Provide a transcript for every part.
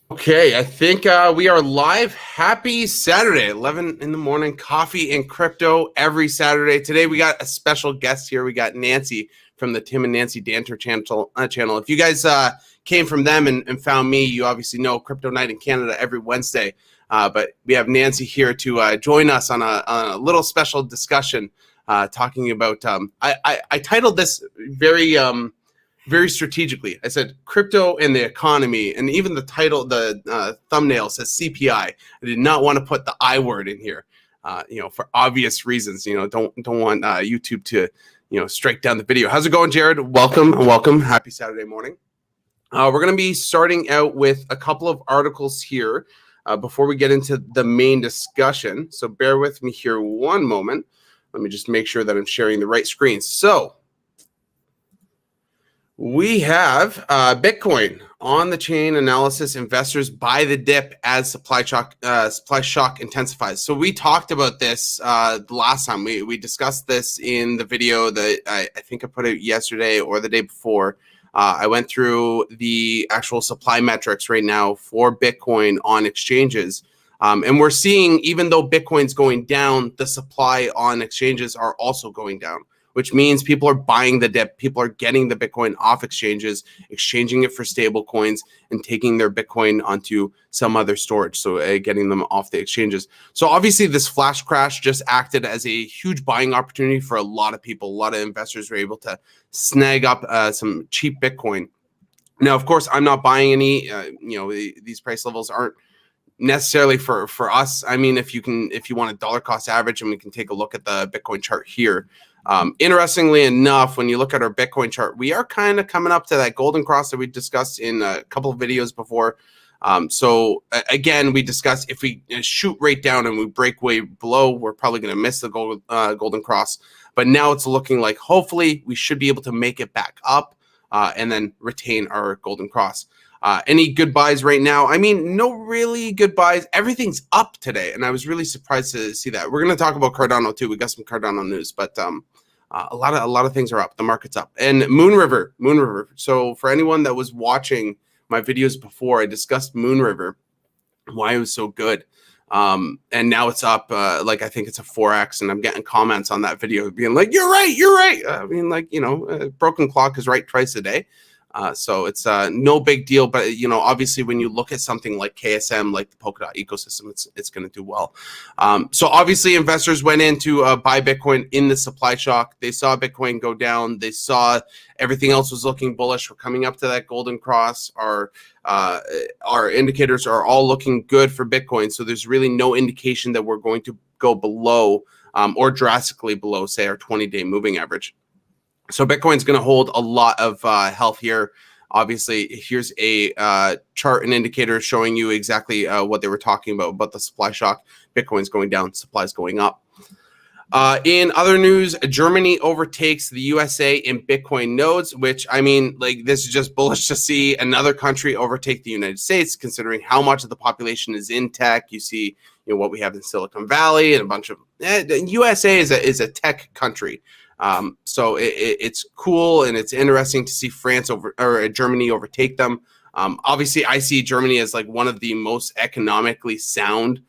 Okay, I think we are live. Happy Saturday, 11 in the morning, coffee and crypto every Saturday. Today we got a special guest here. We got Nancy from the Tim and Nancy Danter channel. If you guys came from them and found me, you obviously know Crypto Night in Canada every Wednesday. But we have Nancy here to join us on a little special discussion talking about, I titled this very strategically. I said crypto and the economy, and even the title, the thumbnail says CPI. I did not want to put the I word in here, for obvious reasons. Don't want YouTube to, strike down the video. How's it going, Jared? Welcome. Happy Saturday morning. We're going to be starting out with a couple of articles here before we get into the main discussion. So bear with me here one moment. Let me just make sure that I'm sharing the right screen. So we have Bitcoin on the chain analysis. Investors buy the dip as supply shock intensifies. So we talked about this the last time. We discussed this in the video that I think I put out yesterday or the day before. I went through the actual supply metrics right now for Bitcoin on exchanges. And we're seeing, even though Bitcoin's going down, the supply on exchanges are also going down, which means people are buying the dip. People are getting the Bitcoin off exchanges, exchanging it for stable coins, and taking their Bitcoin onto some other storage. So getting them off the exchanges. So obviously this flash crash just acted as a huge buying opportunity for a lot of people. A lot of investors were able to snag up some cheap Bitcoin. Now, of course, I'm not buying any. These price levels aren't necessarily for us. I mean, if you want a dollar cost average, and we can take a look at the Bitcoin chart here. Interestingly enough, when you look at our Bitcoin chart, we are kind of coming up to that golden cross that we discussed in a couple of videos before. So again, we discussed if we shoot right down and we break way below, we're probably going to miss the golden cross. But now it's looking like hopefully we should be able to make it back up and then retain our golden cross. Any good buys right now? I mean, no really good buys. Everything's up today, and I was really surprised to see that. We're going to talk about Cardano too. We got some Cardano news, but a lot of things are up. The market's up. And Moon River. So for anyone that was watching my videos before, I discussed Moon River, why it was so good. And now it's up. I think it's a 4x, and I'm getting comments on that video being like, "You're right." I mean, broken clock is right twice a day. So it's no big deal, but obviously when you look at something like KSM, like the Polkadot ecosystem, it's going to do well. So obviously investors went in to buy Bitcoin in the supply shock. They saw Bitcoin go down. They saw everything else was looking bullish. We're coming up to that golden cross. Our indicators are all looking good for Bitcoin. So there's really no indication that we're going to go below or drastically below, say, our 20-day moving average. So Bitcoin's going to hold a lot of health here. Obviously, here's a chart and indicator showing you exactly what they were talking about the supply shock. Bitcoin's going down, supply's going up. In other news, Germany overtakes the USA in Bitcoin nodes, which, I mean, this is just bullish to see another country overtake the United States, considering how much of the population is in tech. You see, what we have in Silicon Valley and a bunch of the USA is a tech country. So it's cool, and it's interesting to see Germany overtake them. Obviously, I see Germany as one of the most economically sound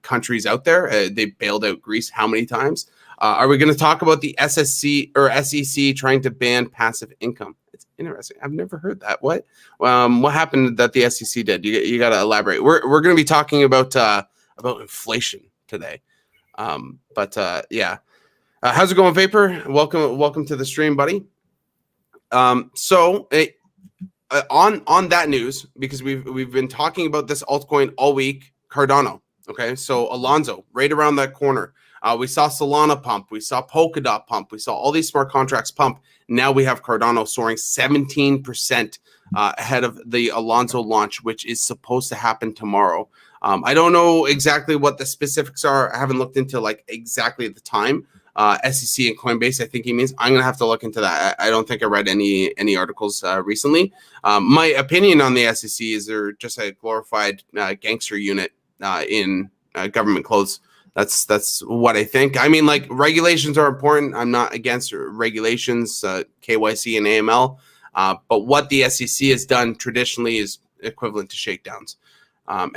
countries out there. They bailed out Greece how many times? Are we going to talk about the SEC trying to ban passive income? It's interesting. I've never heard that. What happened that the SEC did? You got to elaborate. We're going to be talking about inflation today. Yeah. How's it going, Vapor? Welcome to the stream, buddy. On that news, because we've been talking about this altcoin all week, Cardano. Okay, so Alonzo, right around that corner. We saw Solana pump, we saw Polkadot pump, we saw all these smart contracts pump. Now we have Cardano soaring 17% ahead of the Alonzo launch, which is supposed to happen tomorrow. I don't know exactly what the specifics are. I haven't looked into exactly the time. SEC and Coinbase, I think he means. I'm gonna have to look into that. I don't think I read any articles recently. My opinion on the SEC is they're just a glorified gangster unit in government clothes. That's what I think. I mean, regulations are important. I'm not against regulations, KYC and AML. But what the SEC has done traditionally is equivalent to shakedowns.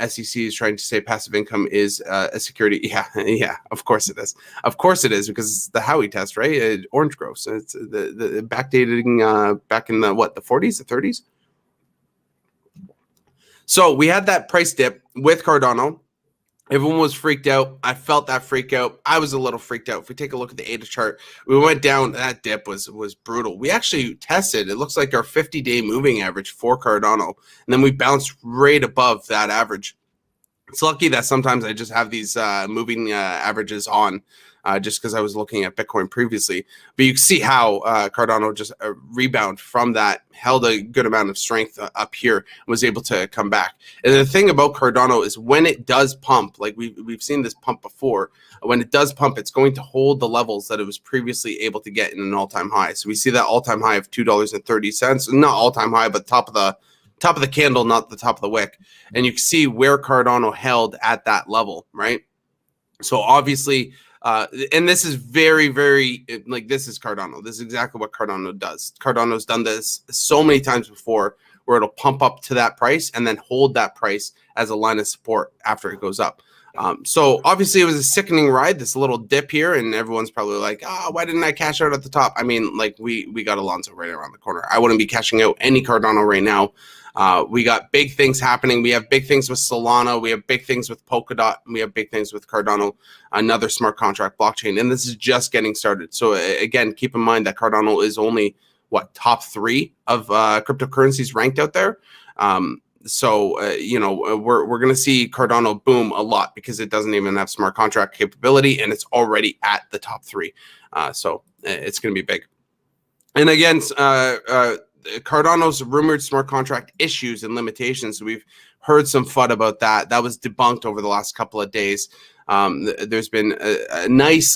SEC is trying to say passive income is a security. Yeah, of course it is. Of course it is, because it's the Howey test, right? Orange growth. So it's the backdating back in the 40s, the 30s. So we had that price dip with Cardano. Everyone was freaked out. I felt that freak out. I was a little freaked out. If we take a look at the ADA chart, we went down. That dip was brutal. We actually tested, it looks like our 50-day moving average for Cardano, and then we bounced right above that average. It's lucky that sometimes I just have these moving averages on, just because I was looking at Bitcoin previously. But you can see how Cardano just rebound from that, held a good amount of strength up here, and was able to come back. And the thing about Cardano is when it does pump, like we've seen this pump before, when it does pump, it's going to hold the levels that it was previously able to get in an all-time high. So we see that all-time high of $2.30, not all-time high, but top of the candle, not the top of the wick. And you can see where Cardano held at that level, right? So obviously, and this is very, very, like, this is Cardano. This is exactly what Cardano does. Cardano's done this so many times before, where it'll pump up to that price and then hold that price as a line of support after it goes up. So obviously it was a sickening ride, this little dip here, and everyone's probably like, why didn't I cash out at the top? I mean, like, we got Alonzo right around the corner. I wouldn't be cashing out any Cardano right now. We got big things happening. We have big things with Solana. We have big things with Polkadot. And we have big things with Cardano, another smart contract blockchain. And this is just getting started. So again, keep in mind that Cardano is only top 3 of cryptocurrencies ranked out there. We're going to see Cardano boom a lot because it doesn't even have smart contract capability, and it's already at the top 3. So it's going to be big. And again, Cardano's rumored smart contract issues and limitations. We've heard some FUD about that. That was debunked over the last couple of days. There's been a nice,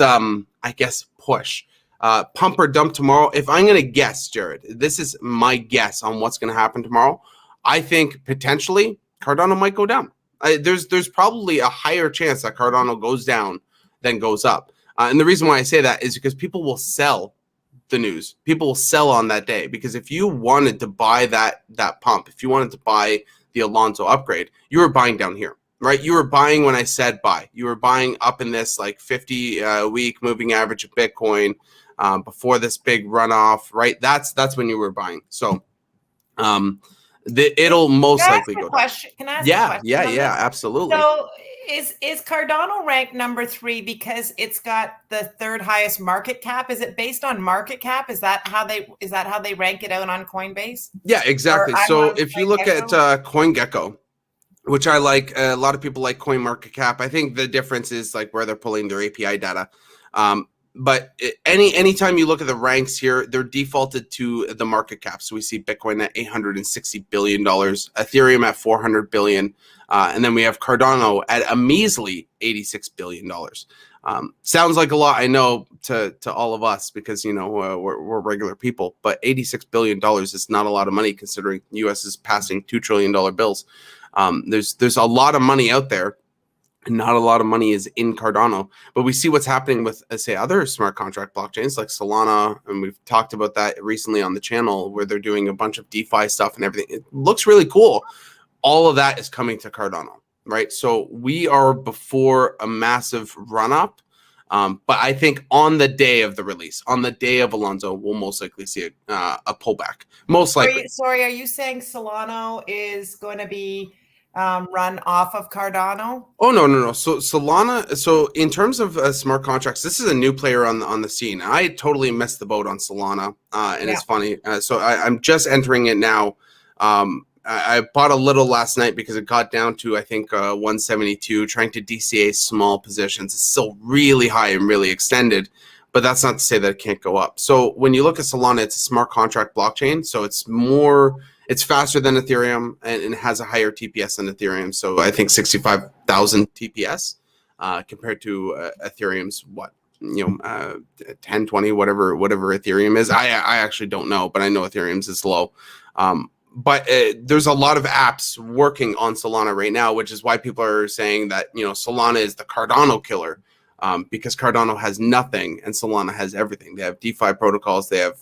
push. Pump or dump tomorrow. If I'm going to guess, Jared, this is my guess on what's going to happen tomorrow. I think potentially Cardano might go down. There's probably a higher chance that Cardano goes down than goes up. And the reason why I say that is because people will sell the news. People will sell on that day, because if you wanted to buy that pump, if you wanted to buy the Alonzo upgrade, you were buying down here, right? You were buying when I said buy. You were buying up in this like 50-week moving average of Bitcoin before this big runoff, right? That's when you were buying. So it'll most likely go down. Can I ask a question? Yeah, absolutely. So is Cardano ranked number 3 because it's got the 3rd highest market cap? Is it based on market cap? Is that how they rank it out on Coinbase? Yeah, exactly. So if you look at CoinGecko, which I like, a lot of people like CoinMarketCap. I think the difference is like where they're pulling their API data. But anytime you look at the ranks here, they're defaulted to the market cap. So we see Bitcoin at $860 billion, Ethereum at $400 billion, and then we have Cardano at a measly $86 billion. Sounds like a lot, I know, to all of us, because we're regular people. But $86 billion is not a lot of money, considering the U.S. is passing $2 trillion bills. There's a lot of money out there. Not a lot of money is in Cardano, but we see what's happening with, say, other smart contract blockchains like Solana, and we've talked about that recently on the channel, where they're doing a bunch of DeFi stuff and everything. It looks really cool. All of that is coming to Cardano, right? So we are before a massive run-up, but I think on the day of the release, on the day of Alonzo, we'll most likely see a pullback. Most likely. Sorry, are you saying Solana is going to be run off of Cardano? Oh, no. So Solana, so in terms of smart contracts, this is a new player on the scene. I totally missed the boat on Solana, and It's funny. So I'm just entering it now. I bought a little last night because it got down to, I think, 172, trying to DCA small positions. It's still really high and really extended, but that's not to say that it can't go up. So when you look at Solana, it's a smart contract blockchain. So it's faster than Ethereum, and it has a higher TPS than Ethereum. So I think 65,000 TPS compared to Ethereum's 10, 20, whatever Ethereum is. I actually don't know, but I know Ethereum's is low. But there's a lot of apps working on Solana right now, which is why people are saying that Solana is the Cardano killer, because Cardano has nothing and Solana has everything. They have DeFi protocols. They have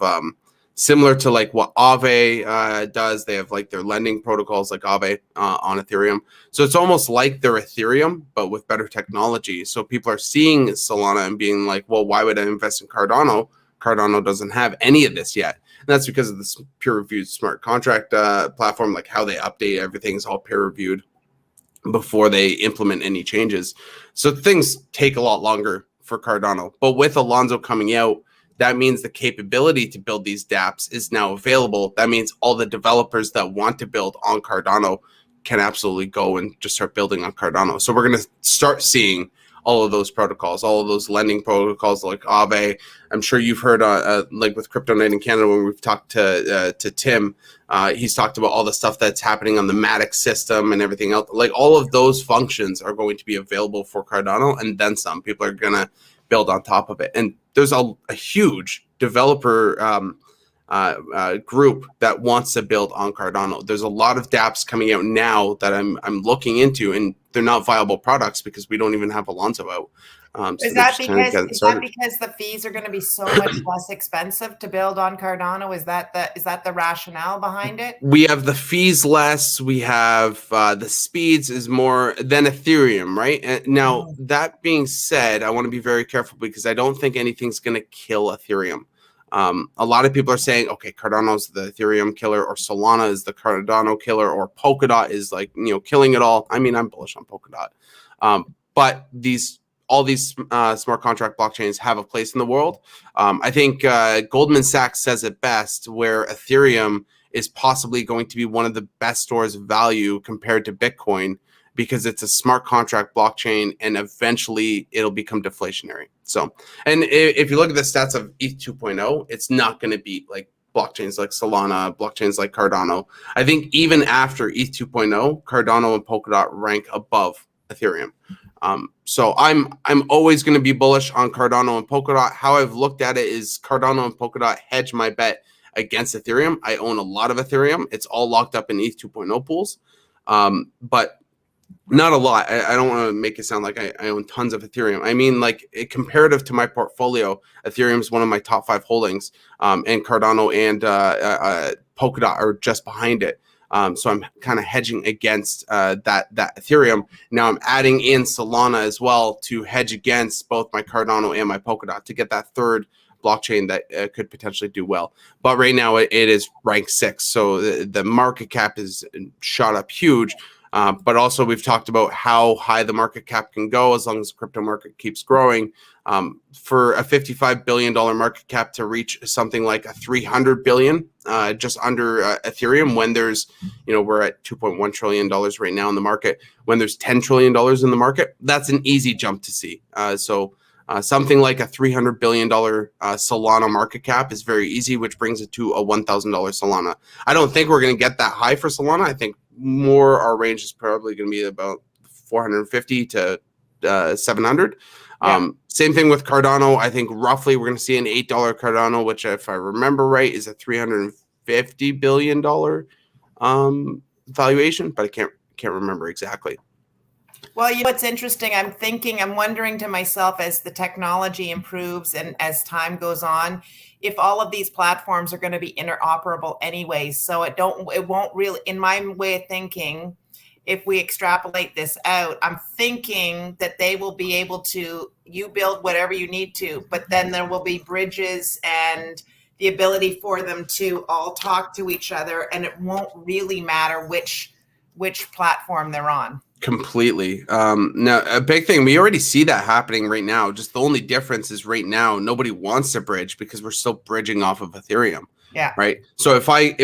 similar to like what Aave does. They have like their lending protocols like Aave on Ethereum. So it's almost like they're Ethereum, but with better technology. So people are seeing Solana and being like, well, why would I invest in Cardano? Cardano doesn't have any of this yet. And that's because of this peer-reviewed smart contract platform, like how they update everything is all peer-reviewed before they implement any changes. So things take a lot longer for Cardano. But with Alonzo coming out, that means the capability to build these dApps is now available. That means all the developers that want to build on Cardano can absolutely go and just start building on Cardano. So we're going to start seeing all of those protocols, all of those lending protocols like Aave. I'm sure you've heard like with Crypto Night in Canada when we've talked to Tim, he's talked about all the stuff that's happening on the Matic system and everything else. Like all of those functions are going to be available for Cardano, and then some. People are going to build on top of it. And there's a huge developer group that wants to build on Cardano. There's a lot of dApps coming out now that I'm looking into, and they're not viable products because we don't even have Alonzo out. So is that because the fees are going to be so much less expensive to build on Cardano? Is that the rationale behind it? We have the fees less. We have the speeds is more than Ethereum, right? And now, that being said, I want to be very careful because I don't think anything's going to kill Ethereum. A lot of people are saying, okay, Cardano's the Ethereum killer, or Solana is the Cardano killer, or Polkadot is like, killing it all. I mean, I'm bullish on Polkadot. But all these smart contract blockchains have a place in the world. I think Goldman Sachs says it best, where Ethereum is possibly going to be one of the best stores of value compared to Bitcoin, because it's a smart contract blockchain and eventually it'll become deflationary. So, and if you look at the stats of ETH 2.0, it's not going to beat like blockchains like Solana, blockchains like Cardano. I think even after ETH 2.0, Cardano and Polkadot rank above Ethereum. So I'm always going to be bullish on Cardano and Polkadot. How I've looked at it is Cardano and Polkadot hedge my bet against Ethereum. I own a lot of Ethereum. It's all locked up in ETH 2.0 pools. But not a lot. I don't want to make it sound like I own tons of Ethereum. I mean, like comparative to my portfolio, Ethereum is one of my top 5 holdings, and Cardano and Polkadot are just behind it. So I'm kind of hedging against that Ethereum. Now I'm adding in Solana as well to hedge against both my Cardano and my Polkadot to get that third blockchain that could potentially do well. But right now it is ranked 6. So the market cap is shot up huge. But also we've talked about how high the market cap can go as long as the crypto market keeps growing. For a $55 billion market cap to reach something like a $300 billion, just under Ethereum, when there's, we're at $2.1 trillion right now in the market, when there's $10 trillion in the market, that's an easy jump to see. So something like a $300 billion Solana market cap is very easy, which brings it to a $1,000 Solana. I don't think we're going to get that high for Solana. I think more our range is probably going to be about 450 to 700. Yeah. Same thing with Cardano. I think roughly we're going to see an $8 Cardano, which if I remember right is a $350 billion valuation, but I can't remember exactly. Well, what's interesting, I'm wondering to myself, as the technology improves and as time goes on, if all of these platforms are going to be interoperable anyways. So it won't really, in my way of thinking, if we extrapolate this out, I'm thinking that they will be able to, you build whatever you need to, but then there will be bridges and the ability for them to all talk to each other, and it won't really matter which platform they're on. Completely. Now, a big thing, we already see that happening right now. Just the only difference is right now, nobody wants to bridge because we're still bridging off of Ethereum. Yeah. Right. So if I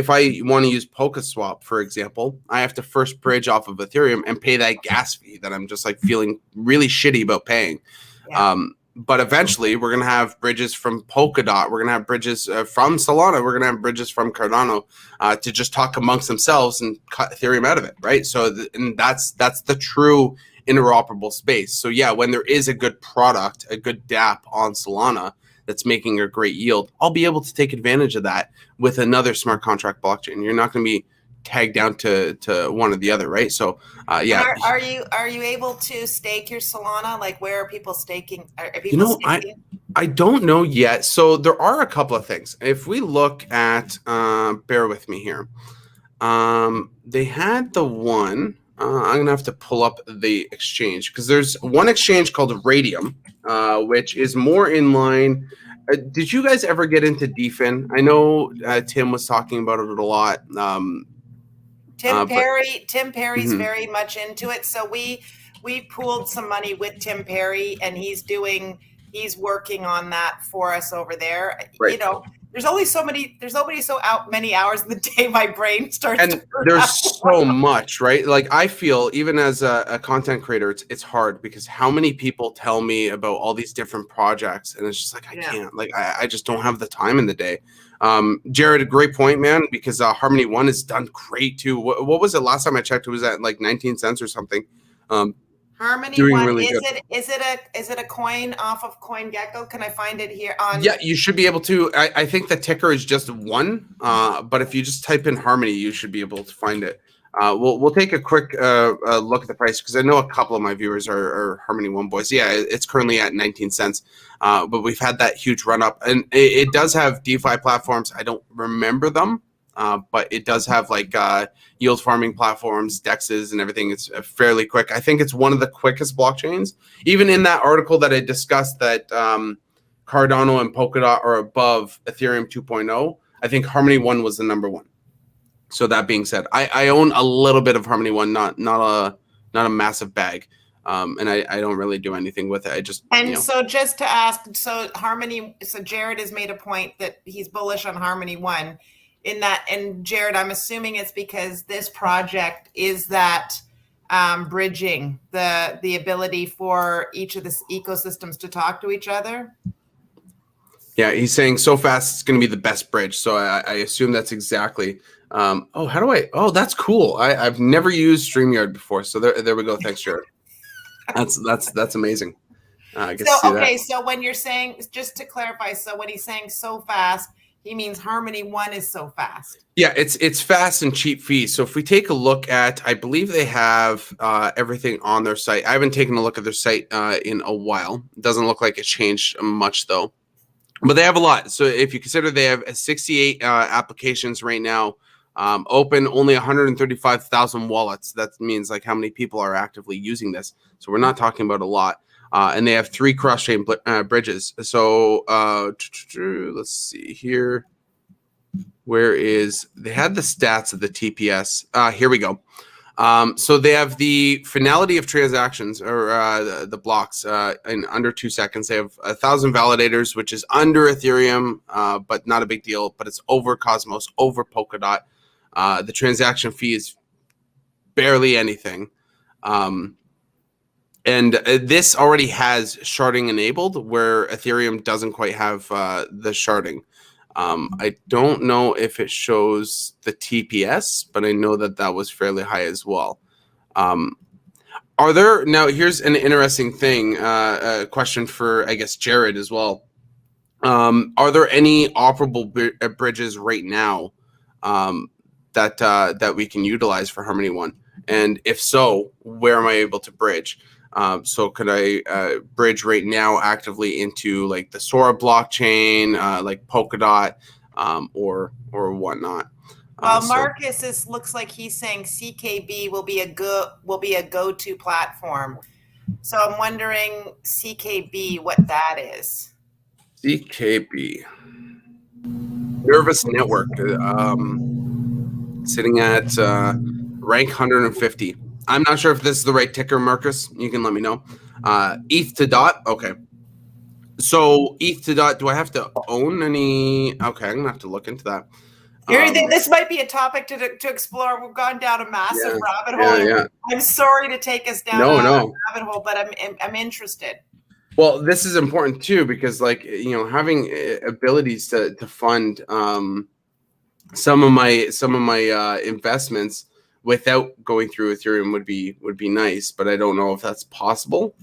want to use PokeSwap, for example, I have to first bridge off of Ethereum and pay that gas fee that I'm just like feeling really shitty about paying. Yeah. But eventually we're going to have bridges from Polkadot. We're going to have bridges from Solana. We're going to have bridges from Cardano to just talk amongst themselves and cut Ethereum out of it. Right. So and that's the true interoperable space. So yeah, when there is a good product, a good dApp on Solana that's making a great yield, I'll be able to take advantage of that with another smart contract blockchain. You're not going to be tagged down to one or the other, right? So yeah. Are you able to stake your Solana? Like, where are people staking? Are people staking? I don't know yet. So there are a couple of things. If we look at, bear with me here. They had the one. I'm gonna have to pull up the exchange because there's one exchange called Radium, which is more in line. Did you guys ever get into DFIN? I know Tim was talking about it a lot. Tim But Perry's mhm, very much into it. So we pooled some money with Tim Perry, and he's working on that for us over there. right. You know, there's only so many hours in the day my brain starts to And burn there's out. so much, right? Like I feel even as a content creator, it's hard because how many people tell me about all these different projects, and it's just like I Yeah. can't, like I just don't have the time in the day. Jared, a great point, man, because Harmony One has done great too. What was it last time I checked? It was at like 19 cents or something. Harmony Doing One, really good. is it a coin off of CoinGecko? Can I find it here on? Yeah, you should be able to. I think the ticker is just one, but if you just type in Harmony, you should be able to find it. We'll take a quick look at the price because I know a couple of my viewers are Harmony One boys. Yeah, it's currently at 19 cents, but we've had that huge run up, and it does have DeFi platforms. I don't remember them, but it does have like yield farming platforms, DEXs, and everything. It's fairly quick. I think it's one of the quickest blockchains. Even in that article that I discussed that Cardano and Polkadot are above Ethereum 2.0, I think Harmony One was the number one. So that being said, I own a little bit of Harmony One, not a massive bag, and I don't really do anything with it. I just So just to ask, so Jared has made a point that he's bullish on Harmony One. And Jared, I'm assuming it's because this project is that bridging the ability for each of the ecosystems to talk to each other. Yeah, he's saying so fast it's going to be the best bridge. So I assume that's exactly. Oh, how do I? Oh, that's cool. I've never used StreamYard before, so there we go. Thanks, Jared. That's amazing. I guess So when you're saying, just to clarify, so when he's saying so fast, he means Harmony One is so fast. Yeah, it's fast and cheap fees. So if we take a look at, I believe they have everything on their site. I haven't taken a look at their site in a while. It doesn't look like it changed much though, but they have a lot. So if you consider they have 68 applications right now, open, only 135,000 wallets. That means like how many people are actively using this. So we're not talking about a lot. And they have 3 cross-chain bridges. So let's see here. Where is they had the stats of the TPS? Here we go. So they have the finality of transactions or the blocks in under 2 seconds. They have 1,000 validators, which is under Ethereum, but not a big deal. But it's over Cosmos, over Polkadot. The transaction fee is barely anything. And this already has sharding enabled, where Ethereum doesn't quite have the sharding. I don't know if it shows the TPS, but I know that was fairly high as well. Are there now? Here's an interesting thing. A question for I guess Jared as well. Are there any operable bridges right now that we can utilize for Harmony One? And if so, where am I able to bridge? So could I bridge right now actively into like the Sora blockchain, like Polkadot, or whatnot? Well, Marcus looks like he's saying CKB will be a go-to platform. So I'm wondering CKB, what that is. CKB, Nervous Network, sitting at rank 150. I'm not sure if this is the right ticker, Marcus. You can let me know. ETH to DOT. Okay. So ETH to DOT, do I have to own any? Okay, I'm going to have to look into that. This might be a topic to explore. We've gone down a massive rabbit hole. Yeah. I'm sorry to take us down a rabbit hole, but I'm interested. Well, this is important too because, like, having abilities to fund some of my investments without going through Ethereum would be nice, but I don't know if that's possible.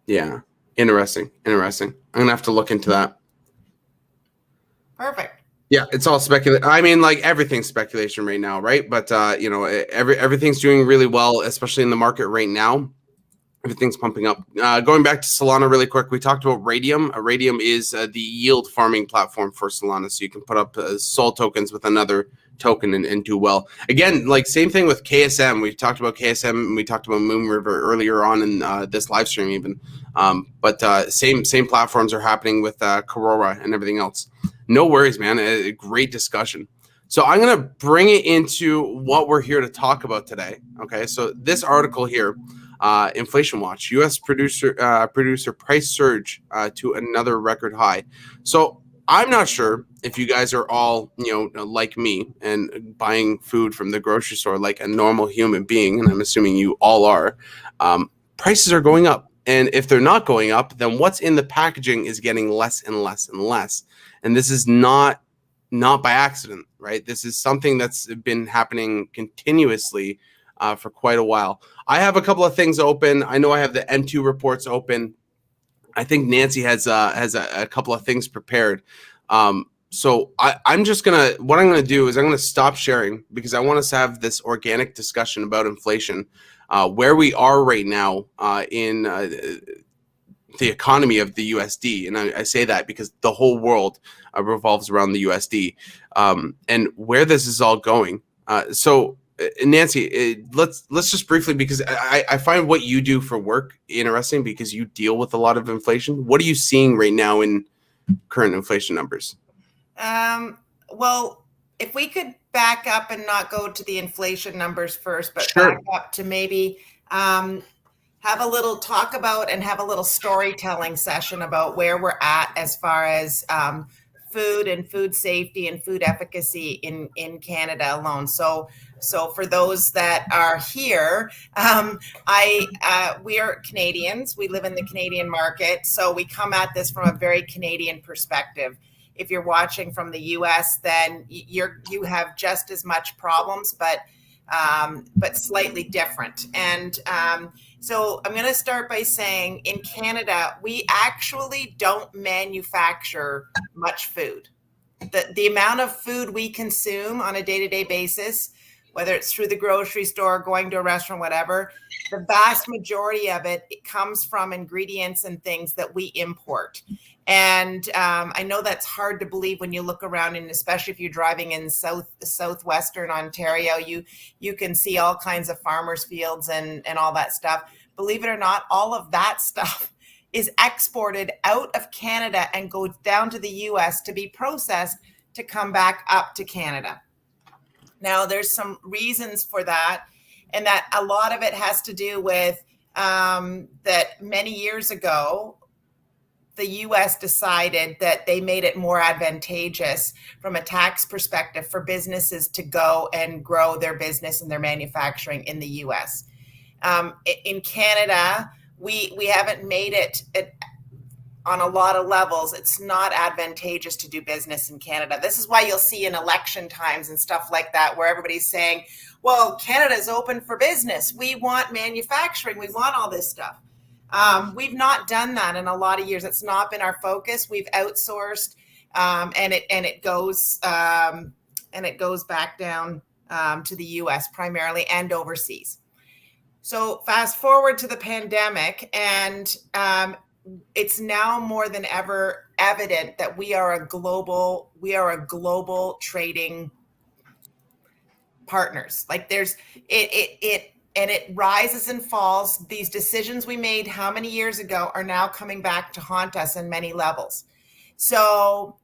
Yeah, interesting. I'm gonna have to look into that. Perfect. Yeah, it's all speculation. I mean, like everything's speculation right now, right? But everything's doing really well, especially in the market right now. everything's pumping up. Going back to Solana really quick, we talked about Radium. Radium is the yield farming platform for Solana, so you can put up Sol tokens with another token and do well. Again, like same thing with KSM. We talked about KSM and we talked about Moon River earlier on in this live stream even. But same platforms are happening with Korora and everything else. No worries, man. A great discussion. So I'm going to bring it into what we're here to talk about today. Okay, so this article here, Inflation Watch, U.S. producer price surge to another record high. So I'm not sure if you guys are all, like me and buying food from the grocery store like a normal human being, and I'm assuming you all are. Prices are going up. And if they're not going up, then what's in the packaging is getting less and less and less. And this is not by accident, right? This is something that's been happening continuously for quite a while. I have a couple of things open. I know I have the M2 reports open. I think Nancy has a couple of things prepared. So I'm just what I'm gonna do is I'm gonna stop sharing because I want us to have this organic discussion about inflation, where we are right now in the economy of the USD. And I say that because the whole world revolves around the USD, and where this is all going. So Nancy, let's just briefly, because I find what you do for work interesting because you deal with a lot of inflation. What are you seeing right now in current inflation numbers? Well, if we could back up and not go to the inflation numbers first, but Sure. back up to maybe have a little talk about and have a little storytelling session about where we're at as far as food and food safety and food efficacy in Canada alone. So for those that are here, we are Canadians. We live in the Canadian market, so we come at this from a very Canadian perspective. If you're watching from the US, then you have just as much problems, but slightly different. And so I'm going to start by saying in Canada, we actually don't manufacture much food. The amount of food we consume on a day-to-day basis, whether it's through the grocery store, going to a restaurant, whatever, the vast majority of it comes from ingredients and things that we import. And I know that's hard to believe when you look around, and especially if you're driving in southwestern Ontario, you can see all kinds of farmers' fields and all that stuff. Believe it or not, all of that stuff is exported out of Canada and goes down to the US to be processed to come back up to Canada. Now, there's some reasons for that, and that a lot of it has to do with that many years ago, the US decided that they made it more advantageous from a tax perspective for businesses to go and grow their business and their manufacturing in the US. In Canada, we haven't made it on a lot of levels. It's not advantageous to do business in Canada. This is why you'll see in election times and stuff like that, where everybody's saying, well, Canada's open for business. We want manufacturing. We want all this stuff. We've not done that in a lot of years. It's not been our focus. We've outsourced, and it goes back down to the US primarily and overseas. So fast forward to the pandemic, and it's now more than ever evident that we are a global trading partners. Like there's it rises and falls. These decisions we made how many years ago are now coming back to haunt us in many levels. So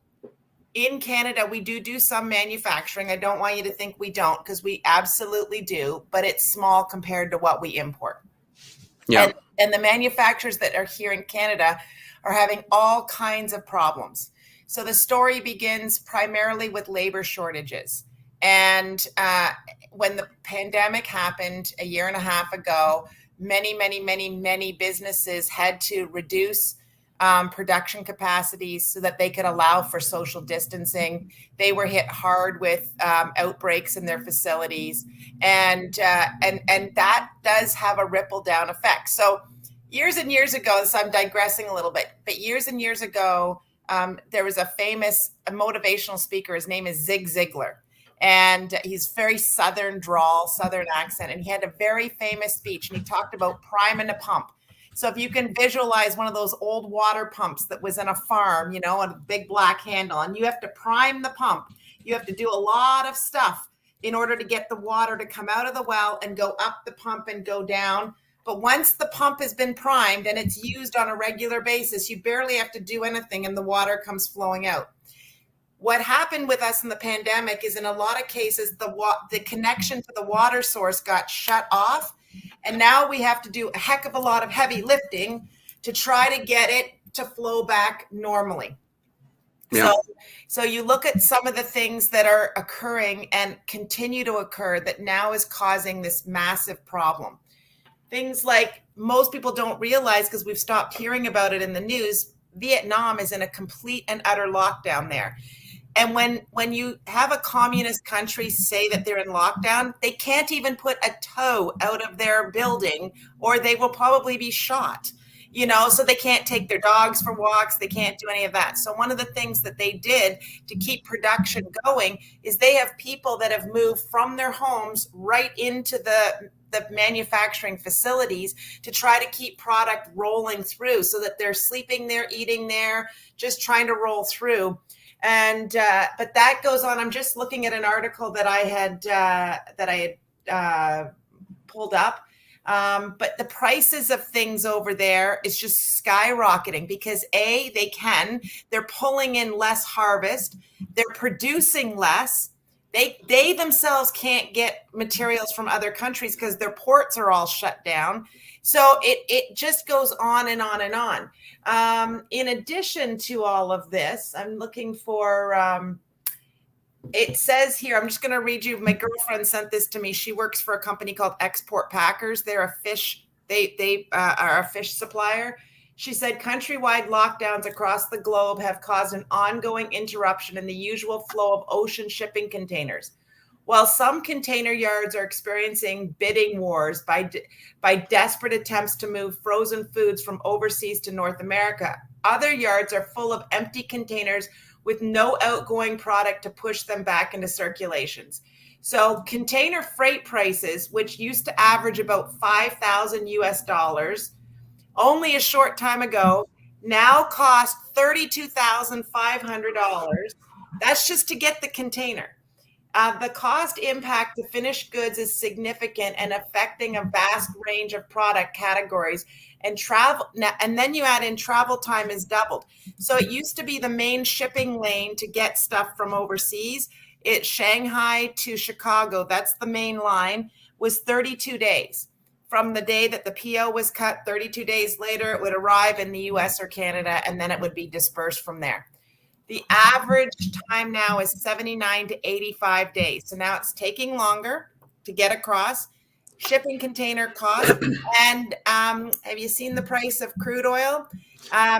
in Canada, we do some manufacturing. I don't want you to think we don't, because we absolutely do, but it's small compared to what we import. Yeah. And the manufacturers that are here in Canada are having all kinds of problems. So the story begins primarily with labor shortages. And when the pandemic happened a year and a half ago, many businesses had to reduce production capacities so that they could allow for social distancing. They were hit hard with outbreaks in their facilities, and that does have a ripple down effect. So years and years ago, so I'm digressing a little bit, but years and years ago, there was a famous motivational speaker. His name is Zig Ziglar. And he's very Southern drawl, Southern accent. And he had a very famous speech, and he talked about priming a pump. So if you can visualize one of those old water pumps that was in a farm, you know, and a big black handle, and you have to prime the pump, you have to do a lot of stuff in order to get the water to come out of the well and go up the pump and go down. But once the pump has been primed and it's used on a regular basis, you barely have to do anything and the water comes flowing out. What happened with us in the pandemic is in a lot of cases, the connection to the water source got shut off. And now we have to do a heck of a lot of heavy lifting to try to get it to flow back normally. Yeah. So you look at some of the things that are occurring and continue to occur that now is causing this massive problem. Things like most people don't realize because we've stopped hearing about it in the news. Vietnam is in a complete and utter lockdown there. And when you have a communist country say that they're in lockdown, they can't even put a toe out of their building or they will probably be shot, you know, so they can't take their dogs for walks. They can't do any of that. So one of the things that they did to keep production going is they have people that have moved from their homes right into the manufacturing facilities to try to keep product rolling through so that they're sleeping there, eating there, just trying to roll through. And but that goes on. I'm just looking at an article that I had pulled up. But the prices of things over there is just skyrocketing because they're pulling in less harvest, they're producing less. They themselves can't get materials from other countries because their ports are all shut down. So it just goes on and on and on. In addition to all of this, I'm looking for, it says here, I'm just going to read you. My girlfriend sent this to me. She works for a company called Export Packers. They're a fish, they are a fish supplier. She said countrywide lockdowns across the globe have caused an ongoing interruption in the usual flow of ocean shipping containers. While some container yards are experiencing bidding wars by desperate attempts to move frozen foods from overseas to North America, other yards are full of empty containers with no outgoing product to push them back into circulations. So container freight prices, which used to average about $5,000 US only a short time ago, now cost $32,500. That's just to get the container. The cost impact to finished goods is significant and affecting a vast range of product categories. And then you add in travel time is doubled. So it used to be the main shipping lane to get stuff from overseas. It's Shanghai to Chicago. That's the main line, was 32 days. From the day that the PO was cut, 32 days later, it would arrive in the US or Canada, and then it would be dispersed from there. The average time now is 79 to 85 days. So now it's taking longer to get across. Shipping container cost. And have you seen the price of crude oil?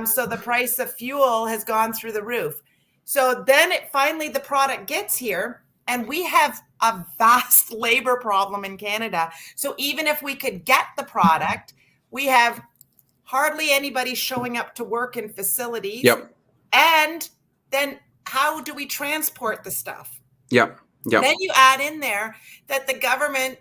So the price of fuel has gone through the roof. So then finally the product gets here, and we have a vast labor problem in Canada. So even if we could get the product, we have hardly anybody showing up to work in facilities. Yep. And then how do we transport the stuff? Yep. Then you add in there that the government,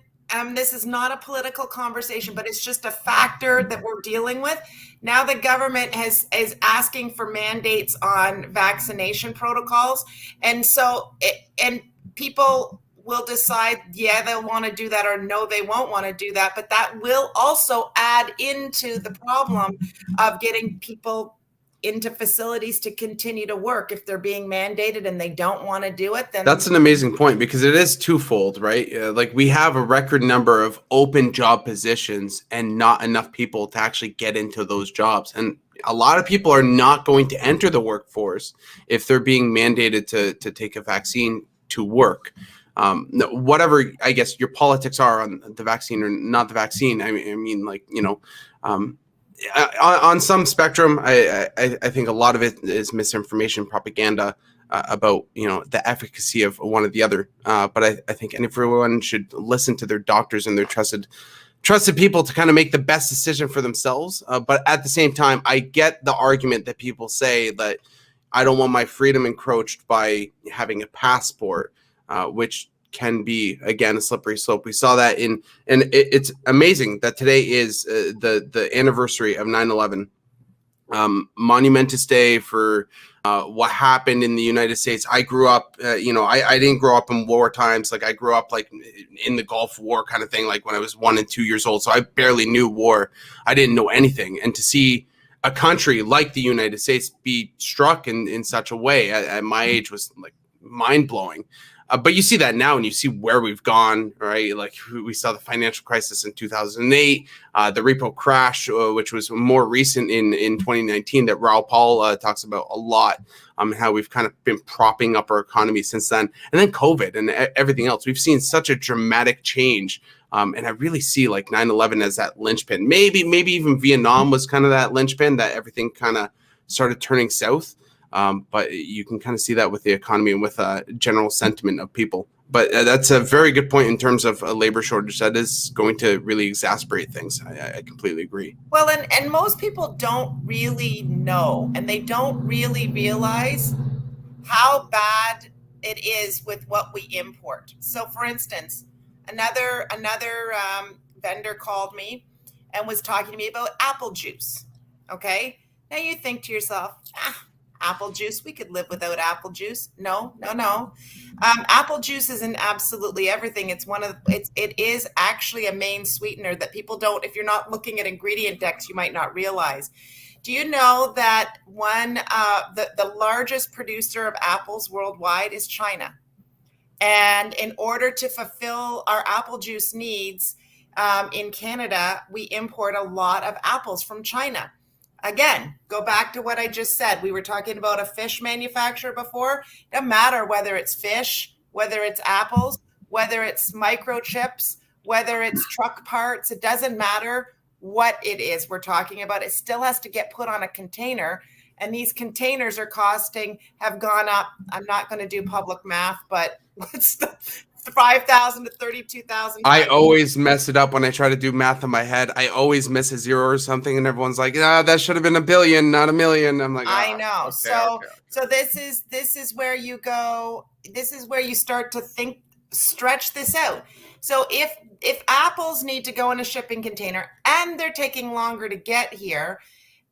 this is not a political conversation, but it's just a factor that we're dealing with. Now the government is asking for mandates on vaccination protocols. And so, and people will decide, yeah, they'll want to do that, or no, they won't want to do that. But that will also add into the problem of getting people into facilities to continue to work. If they're being mandated and they don't want to do it, then that's an amazing point, because it is twofold, right? Like we have a record number of open job positions and not enough people to actually get into those jobs. And a lot of people are not going to enter the workforce if they're being mandated to take a vaccine to work. Whatever, I guess, your politics are on the vaccine or not the vaccine. I mean, like, you know, on some spectrum, I think a lot of it is misinformation, propaganda about, you know, the efficacy of one or the other. But I think everyone should listen to their doctors and their trusted people to kind of make the best decision for themselves. But at the same time, I get the argument that people say that I don't want my freedom encroached by having a passport, which can be, again, a slippery slope. We saw that it's amazing that today is the anniversary of 9/11, monumentous day for what happened in the United States. I grew up, I didn't grow up in war times. Like I grew up like in the Gulf War kind of thing, like when I was 1 and 2 years old. So I barely knew war. I didn't know anything. And to see a country like the United States be struck in such a way at my age was like mind blowing. But you see that now, and you see where we've gone, right? Like we saw the financial crisis in 2008, the repo crash, which was more recent in 2019 that Raoul Paul talks about a lot, and how we've kind of been propping up our economy since then. And then COVID and everything else. We've seen such a dramatic change. And I really see like 9/11 as that linchpin. Maybe even Vietnam was kind of that linchpin that everything kind of started turning south. But you can kind of see that with the economy and with general sentiment of people. But that's a very good point in terms of a labor shortage. That is going to really exacerbate things. I completely agree. Well, and most people don't really know, and they don't really realize how bad it is with what we import. So, for instance, another vendor called me and was talking to me about apple juice. Okay, now you think to yourself, apple juice, we could live without apple juice. No. Apple juice is in absolutely everything. It is actually a main sweetener that people don't, if you're not looking at ingredient decks, you might not realize. Do you know that the largest producer of apples worldwide is China? And in order to fulfill our apple juice needs in Canada, we import a lot of apples from China. Again, go back to what I just said. We were talking about a fish manufacturer before. It doesn't matter whether it's fish, whether it's apples, whether it's microchips, whether it's truck parts. It doesn't matter what it is we're talking about. It still has to get put on a container. And these containers have gone up. I'm not going to do public math, but what's the 5,000 to 32,000. I always mess it up when I try to do math in my head. I always miss a zero or something, and everyone's like, that should have been a billion, not a million. I'm like, I know. Okay. So this is where you go. This is where you start to think, stretch this out. So if apples need to go in a shipping container and they're taking longer to get here,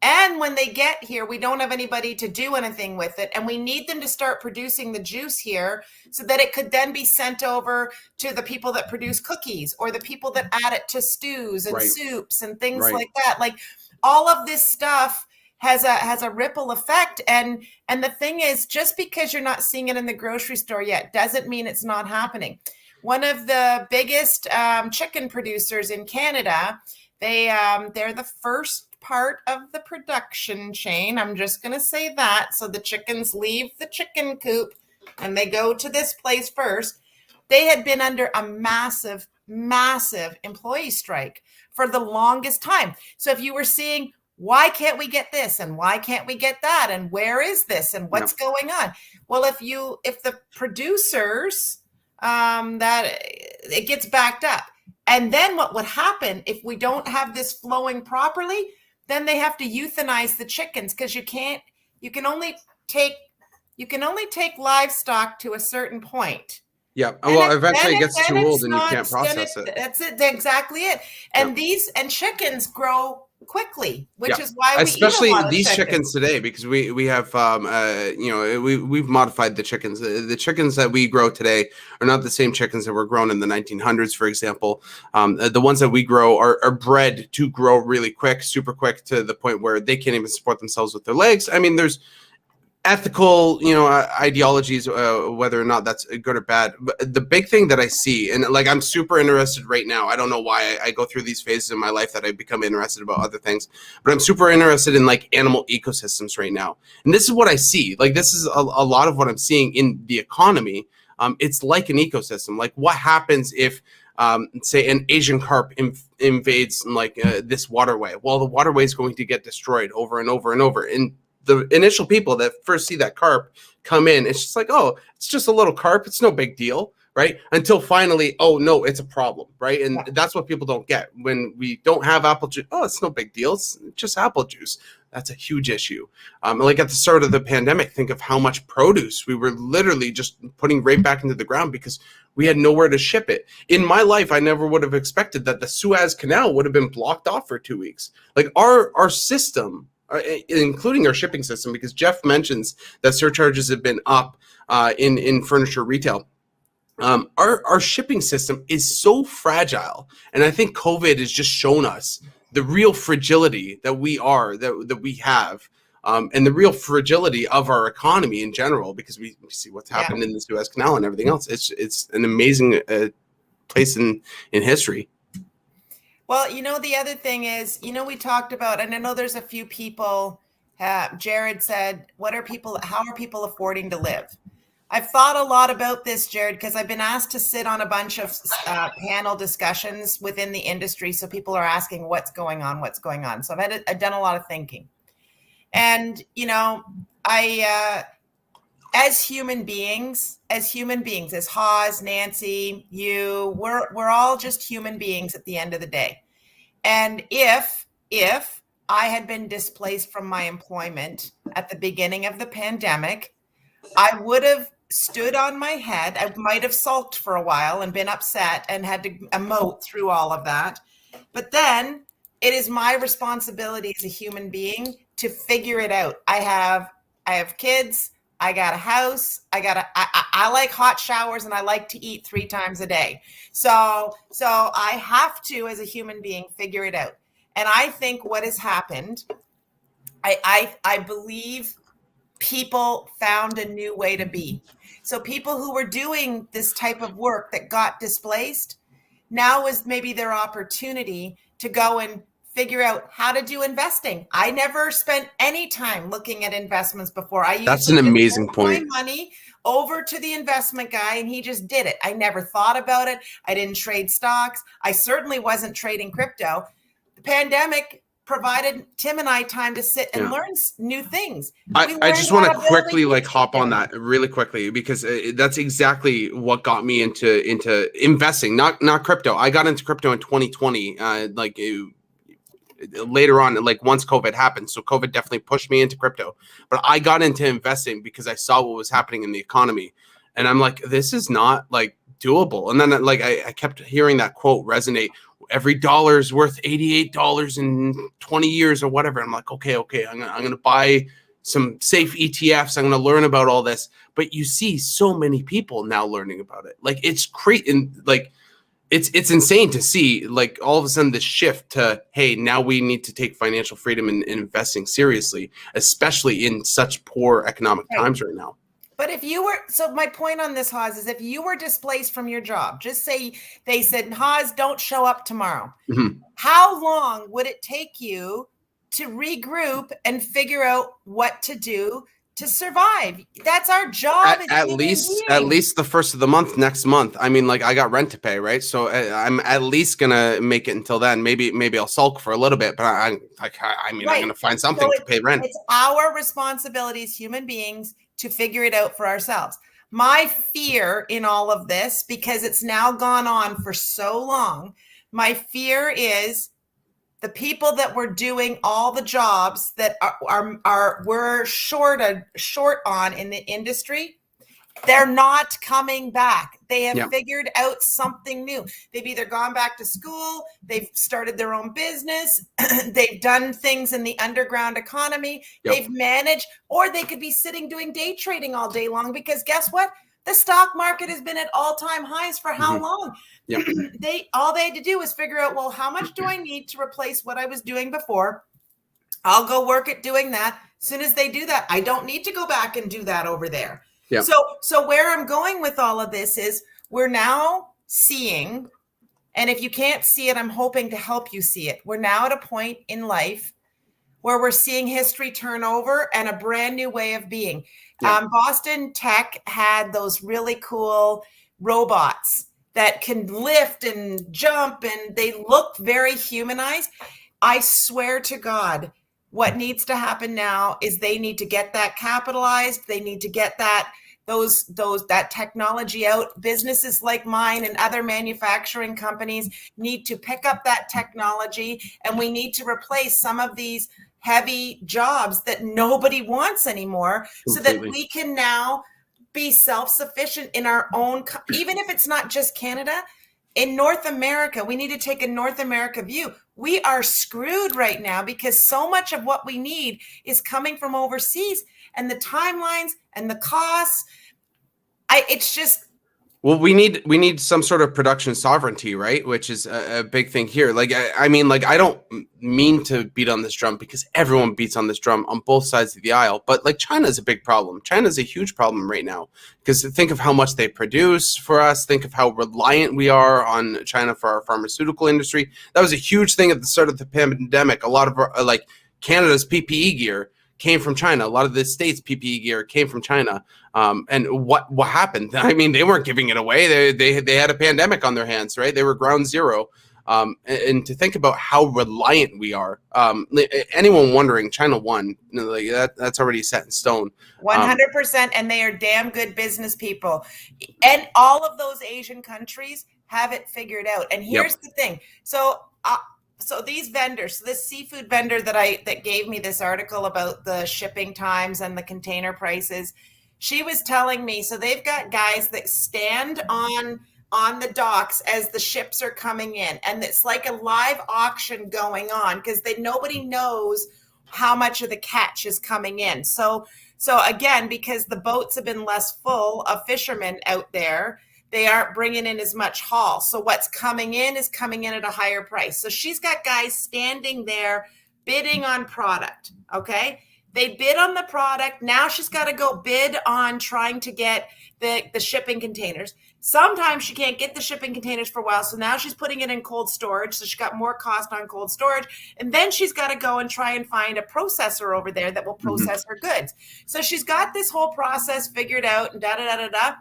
and when they get here, we don't have anybody to do anything with it. And we need them to start producing the juice here so that it could then be sent over to the people that produce cookies or the people that add it to stews and soups and things like that. Like all of this stuff has a ripple effect. And the thing is, just because you're not seeing it in the grocery store yet doesn't mean it's not happening. One of the biggest chicken producers in Canada, they're the first part of the production chain. I'm just going to say that. So the chickens leave the chicken coop and they go to this place first. They had been under a massive employee strike for the longest time. So if you were seeing, why can't we get this? And why can't we get that? And where is this? And what's going on? Well, if the producers, that it gets backed up. And then what would happen if we don't have this flowing properly? Then they have to euthanize the chickens because you can only take livestock to a certain point. Yeah. Well, eventually it gets too old and you can't process it. That's it. Exactly it. And chickens grow quickly, which is why especially we eat a lot of these chickens today, because we have we've modified the chickens. The chickens that we grow today are not the same chickens that were grown in the 1900s, for example. The ones that we grow are bred to grow really quick, super quick, to the point where they can't even support themselves with their legs. I mean, there's ethical, ideologies, whether or not that's good or bad. But the big thing that I see, and like I'm super interested right now, I don't know why I go through these phases in my life that I become interested about other things, but I'm super interested in like animal ecosystems right now. And this is what I see. Like this is a lot of what I'm seeing in the economy. It's like an ecosystem. Like what happens if say an Asian carp invades like this waterway? Well, the waterway is going to get destroyed over and over and over. And the initial people that first see that carp come in, it's just like, oh, it's just a little carp. It's no big deal. right? Until finally, oh no, it's a problem, right? And Yeah. that's what people don't get. When we don't have apple juice, oh, it's no big deal. It's just apple juice. That's a huge issue. Like at the start of the pandemic, think of how much produce we were literally just putting right back into the ground because we had nowhere to ship it. In my life, I never would have expected that the Suez Canal would have been blocked off for 2 weeks. Like our system, including our shipping system, because Jeff mentions that surcharges have been up in furniture retail. Our shipping system is so fragile, and I think COVID has just shown us the real fragility that we have, and the real fragility of our economy in general, because we see what's happened in the Suez Canal and everything else. It's an amazing place in history. Well, the other thing is, we talked about, and I know there's a few people. Jared said, how are people affording to live? I've thought a lot about this, Jared, because I've been asked to sit on a bunch of panel discussions within the industry. So people are asking what's going on. So I've done a lot of thinking. And, as human beings, as Hawes, Nancy, you, we're all just human beings at the end of the day. And if I had been displaced from my employment at the beginning of the pandemic, I would have stood on my head. I might have sulked for a while and been upset and had to emote through all of that. But then it is my responsibility as a human being to figure it out. I have kids. I got a house. I like hot showers and I like to eat 3 times a day. So I have to, as a human being, figure it out. And I think what has happened, I believe people found a new way to be. So people who were doing this type of work that got displaced, now is maybe their opportunity to go and figure out how to do investing. I never spent any time looking at investments before. That's an amazing point. My money over to the investment guy and he just did it. I never thought about it. I didn't trade stocks. I certainly wasn't trading crypto. The pandemic provided Tim and I time to sit and learn new things. I just want to quickly hop on that really quickly, because that's exactly what got me into investing, not crypto. I got into crypto in 2020, later on, once COVID happened. So COVID definitely pushed me into crypto, but I got into investing because I saw what was happening in the economy. And I'm like, this is not doable. And then I kept hearing that quote resonate. Every dollar is worth $88 in 20 years or whatever. I'm like, okay. I'm gonna buy some safe ETFs. I'm gonna learn about all this. But you see so many people now learning about it. It's crazy. It's insane to see all of a sudden this shift to, hey, now we need to take financial freedom and investing seriously, especially in such poor economic times right now. But if you were, so my point on this, Hawes, is if you were displaced from your job, just say they said, Hawes, don't show up tomorrow. Mm-hmm. How long would it take you to regroup and figure out what to do to survive? That's our job. At least the first of the month, next month. I mean, I got rent to pay, right? So I'm at least gonna make it until then. Maybe I'll sulk for a little bit, but I'm gonna find something to pay rent. It's our responsibility as human beings to figure it out for ourselves. My fear in all of this, because it's now gone on for so long, my fear is the people that were doing all the jobs that we're short on in the industry, they're not coming back. They have figured out something new. They've either gone back to school, they've started their own business, they've done things in the underground economy, they've managed, or they could be sitting doing day trading all day long, because guess what? The stock market has been at all-time highs for how long? All they had to do was figure out, well, how much do I need to replace what I was doing before? I'll go work at doing that. As soon as they do that, I don't need to go back and do that over there. Yeah. So where I'm going with all of this is we're now seeing, and if you can't see it, I'm hoping to help you see it. We're now at a point in life where we're seeing history turn over and a brand new way of being. Yeah. Boston Tech had those really cool robots that can lift and jump, and they look very humanized. I swear to God, what needs to happen now is they need to get that capitalized. They need to get that that technology out. Businesses like mine and other manufacturing companies need to pick up that technology, and we need to replace some of these heavy jobs that nobody wants anymore. Completely. So that we can now be self-sufficient in our own, even if it's not just Canada. In North America, we need to take a North America view. We are screwed right now because so much of what we need is coming from overseas, and the timelines and the costs. It's just. Well, we need some sort of production sovereignty, right? Which is a big thing here. Like, I mean, like, I don't mean to beat on this drum because everyone beats on this drum on both sides of the aisle. But like, China is a big problem. China is a huge problem right now because think of how much they produce for us. Think of how reliant we are on China for our pharmaceutical industry. That was a huge thing at the start of the pandemic. A lot of our, like, Canada's PPE gear came from China. A lot of the states' PPE gear came from China. And what happened? I mean, they weren't giving it away. They had a pandemic on their hands, right? They were ground zero. And to think about how reliant we are, anyone wondering, China won. Like that's already set in stone. 100%, and they are damn good business people. And all of those Asian countries have it figured out. And here's the thing. So these vendors, so this seafood vendor that gave me this article about the shipping times and the container prices, she was telling me, so they've got guys that stand on the docks as the ships are coming in, and it's like a live auction going on because nobody knows how much of the catch is coming in. So again, because the boats have been less full of fishermen out there, they aren't bringing in as much haul. So what's coming in is coming in at a higher price. So she's got guys standing there bidding on product, okay? They bid on the product. Now she's got to go bid on trying to get the shipping containers. Sometimes she can't get the shipping containers for a while. So now she's putting it in cold storage. So she got more cost on cold storage. And then she's got to go and try and find a processor over there that will process her goods. So she's got this whole process figured out and da-da-da-da-da.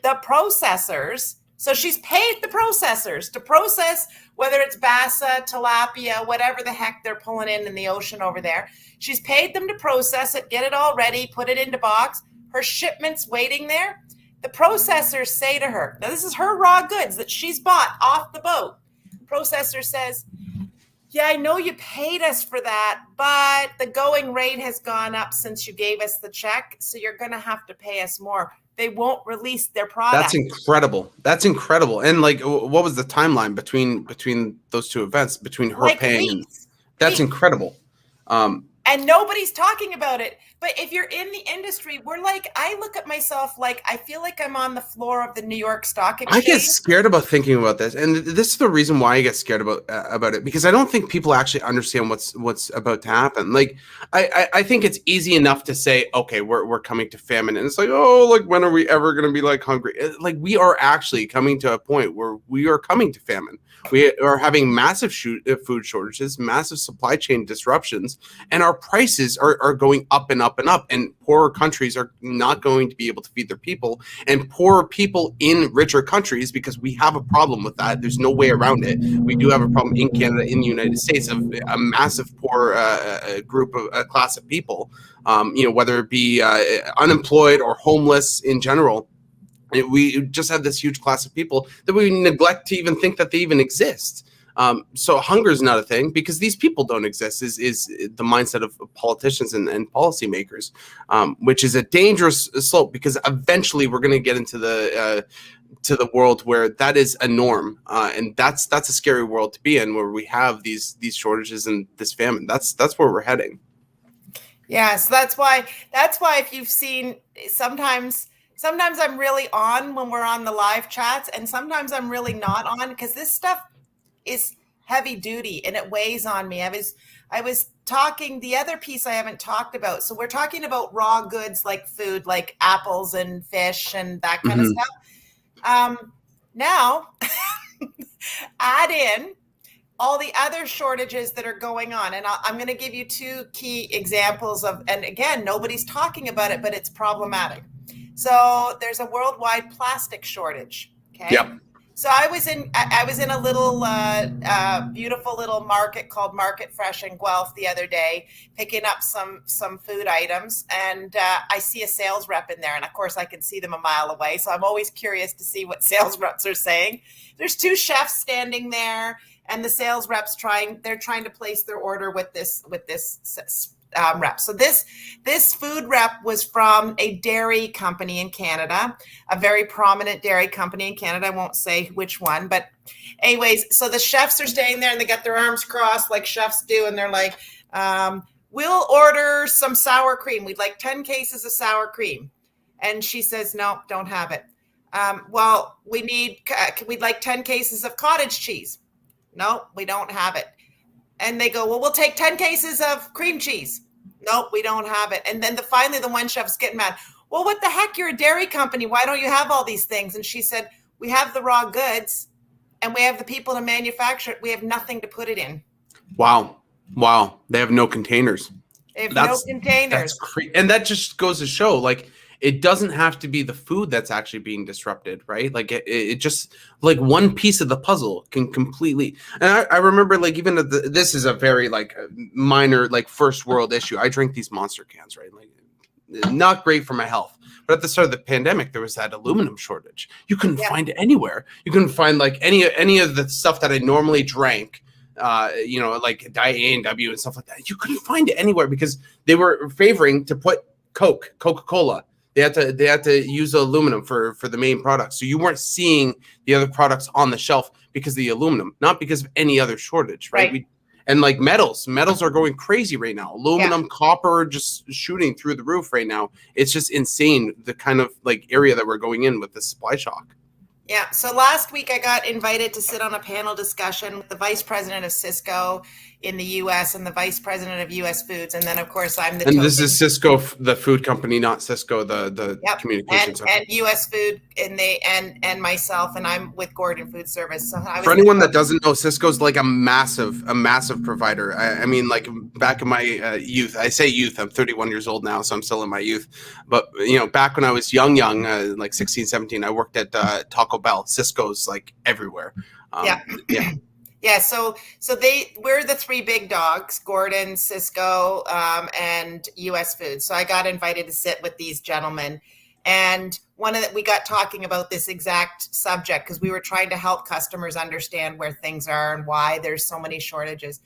The processors, so she's paid the processors to process, whether it's bassa, tilapia, whatever the heck they're pulling in the ocean over there. She's paid them to process it, get it all ready, put it into box. Her shipment's waiting there. The processors say to her, now this is her raw goods that she's bought off the boat. Processor says, yeah, I know you paid us for that, but the going rate has gone up since you gave us the check, so you're going to have to pay us more. They won't release their product. That's incredible. That's incredible. And like, what was the timeline between those two events? Between her like paying, weeks. That's incredible. And nobody's talking about it. But if you're in the industry, I look at myself like I feel like I'm on the floor of the New York Stock Exchange. I get scared about thinking about this, and this is the reason why I get scared about it, because I don't think people actually understand what's about to happen. Like, I think it's easy enough to say, okay, we're coming to famine, and it's like, oh, like when are we ever going to be like hungry? Like, we are actually coming to a point where we are coming to famine. We are having massive food shortages, massive supply chain disruptions, and our prices are going up and up and up. And poorer countries are not going to be able to feed their people, and poorer people in richer countries, because we have a problem with that. There's no way around it. We do have a problem in Canada, in the United States, of a massive poor group of a class of people, whether it be unemployed or homeless in general. We just have this huge class of people that we neglect to even think that they even exist. So hunger is not a thing because these people don't exist, is the mindset of politicians and policymakers, which is a dangerous slope, because eventually we're going to get into the world where that is a norm. And that's a scary world to be in, where we have these shortages and this famine. That's where we're heading. Yes, that's why if you've seen, sometimes I'm really on when we're on the live chats, and sometimes I'm really not on, because this stuff is heavy duty and it weighs on me. I was talking, the other piece I haven't talked about. So we're talking about raw goods like food, like apples and fish and that kind of stuff. Now add in all the other shortages that are going on. And I'm going to give you two key examples of, and again, nobody's talking about it, but it's problematic. So there's a worldwide plastic shortage. Okay. Yep. So I was in a little beautiful little market called Market Fresh in Guelph the other day, picking up some food items, and I see a sales rep in there, and of course I can see them a mile away. So I'm always curious to see what sales reps are saying. There's two chefs standing there, and the sales reps they're trying to place their order with this rep. So this food rep was from a dairy company in Canada, a very prominent dairy company in Canada. I won't say which one, but anyways, so the chefs are staying there and they got their arms crossed like chefs do, and they're like, we'll order some sour cream. We'd like 10 cases of sour cream. And she says, no, don't have it. Well, we'd like 10 cases of cottage cheese. No, we don't have it. And they go, well, we'll take 10 cases of cream cheese. Nope, we don't have it. And then finally the one chef's getting mad. Well, what the heck? You're a dairy company. Why don't you have all these things? And she said, we have the raw goods and we have the people to manufacture it. We have nothing to put it in. Wow. They have no containers. They have no containers. And that just goes to show, like, it doesn't have to be the food that's actually being disrupted, right? Like it just, like, one piece of the puzzle can completely. And I remember, like, even this is a very, like, minor, like, first world issue. I drink these Monster cans, right? Like, not great for my health. But at the start of the pandemic, there was that aluminum shortage. You couldn't find it anywhere. You couldn't find, like, any of the stuff that I normally drank. Like Diet A&W and stuff like that. You couldn't find it anywhere because they were favoring to put Coca-Cola. They had to use aluminum for the main product. So you weren't seeing the other products on the shelf because of the aluminum, not because of any other shortage, right? And like metals are going crazy right now. Aluminum, copper, just shooting through the roof right now. It's just insane, the kind of, like, area that we're going in with the supply shock. Yeah. So last week I got invited to sit on a panel discussion with the vice president of Cisco in the U.S. and the vice president of U.S. Foods, and then of course I'm the. And this is Cisco, the food company, not Cisco, the communications. And U.S. Food, and myself, and I'm with Gordon Food Service. So for anyone that doesn't know, Cisco's like a massive provider. I mean, like, back in my youth, I say youth, I'm 31 years old now, so I'm still in my youth. But, back when I was young, like 16, 17, I worked at Taco Bell. Cisco's, like, everywhere. Yeah, so we're the three big dogs: Gordon, Cisco, and U.S. Foods. So I got invited to sit with these gentlemen, and we got talking about this exact subject because we were trying to help customers understand where things are and why there's so many shortages.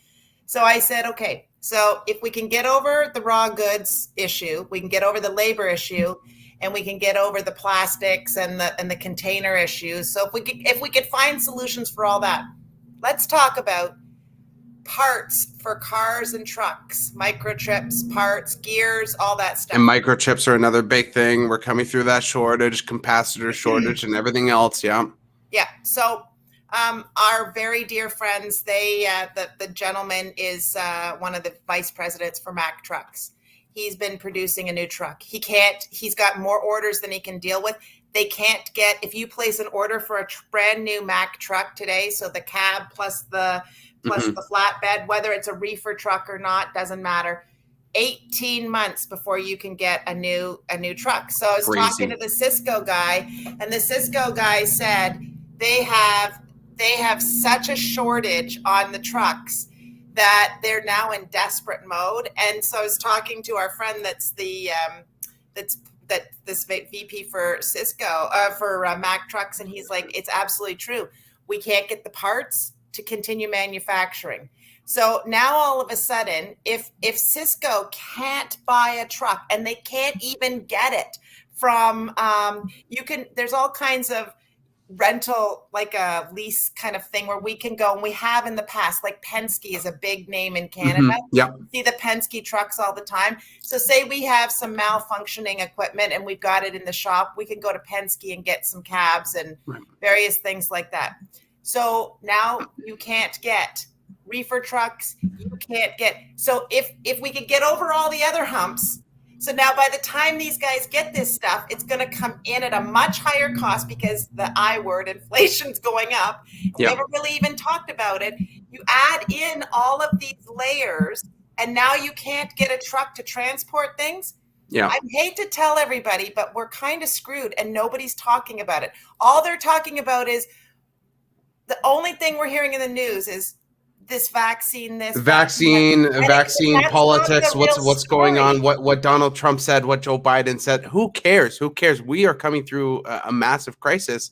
So I said, okay, so if we can get over the raw goods issue, we can get over the labor issue, and we can get over the plastics and the container issues. So if we could find solutions for all that. Let's talk about parts for cars and trucks, microchips, parts, gears, all that stuff. And microchips are another big thing. We're coming through that shortage, capacitor shortage, and everything else. Yeah. So our very dear friends, the gentleman is one of the vice presidents for Mack Trucks. He's been producing a new truck. He's got more orders than he can deal with. They can't get, if you place an order for a brand new Mack truck today, so the cab plus the flatbed, whether it's a reefer truck or not, doesn't matter. 18 months before you can get a new truck. So I was talking to the Cisco guy, and the Cisco guy said they have such a shortage on the trucks that they're now in desperate mode. And so I was talking to our friend that's this VP for Cisco, for Mack Trucks, and he's like, it's absolutely true. We can't get the parts to continue manufacturing. So now all of a sudden, if Cisco can't buy a truck, and they can't even get it from, there's all kinds of rental, like a lease kind of thing where we can go, and we have in the past, like Penske is a big name in Canada. See the Penske trucks all the time. So say we have some malfunctioning equipment and we've got it in the shop, we can go to Penske and get some cabs and various things like that. So now you can't get reefer trucks, you can't get, so if we could get over all the other humps. So now by the time these guys get this stuff, it's going to come in at a much higher cost because the I word, inflation's going up. We haven't really even talked about it. You add in all of these layers, and now you can't get a truck to transport things. I hate to tell everybody, but we're kind of screwed, and nobody's talking about it. All they're talking about is, the only thing we're hearing in the news is this vaccine, vaccine that's not politics, the real what's going story. on, what Donald Trump said, what Joe Biden said. Who cares? We are coming through a massive crisis,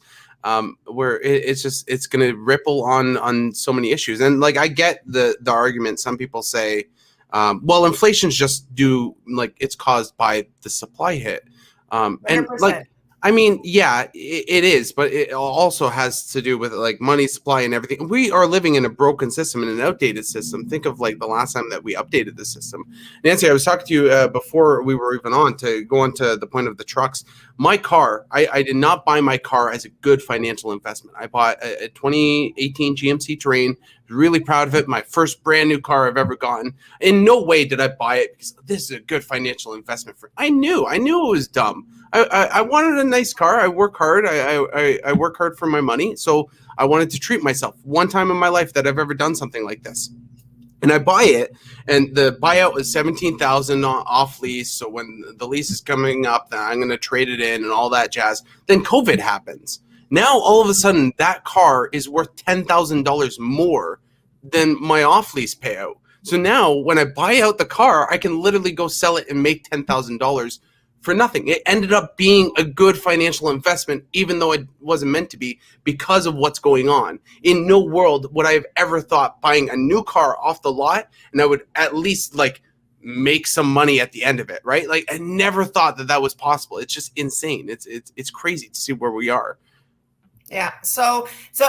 where it's going to ripple on so many issues. And like, I get the argument. Some people say, well, inflation's just it's caused by the supply hit. And 100%. like, I mean, yeah, it is, but it also has to do with like money supply and everything. We are living in a broken system and an outdated system. Think of like the last time that we updated the system. Nancy, I was talking to you before we were even on, to go on to the point of the trucks. My car, I did not buy my car as a good financial investment. I bought a 2018 GMC Terrain. Really proud of it. My first brand new car I've ever gotten. In no way did I buy it because this is a good financial investment for. I knew it was dumb. I wanted a nice car. I work hard. I work hard for my money. So I wanted to treat myself. One time in my life that I've ever done something like this. And I buy it, and the buyout was $17,000 off lease. So when the lease is coming up, then I'm going to trade it in and all that jazz. Then COVID happens. Now all of a sudden that car is worth $10,000 more than my off lease payout. So now when I buy out the car, I can literally go sell it and make $10,000 for nothing. It ended up being a good financial investment, even though it wasn't meant to be, because of what's going on. In no world would I have ever thought buying a new car off the lot and I would at least like make some money at the end of it, right? Like, I never thought that was possible. It's just insane. It's crazy to see where we are. Yeah. So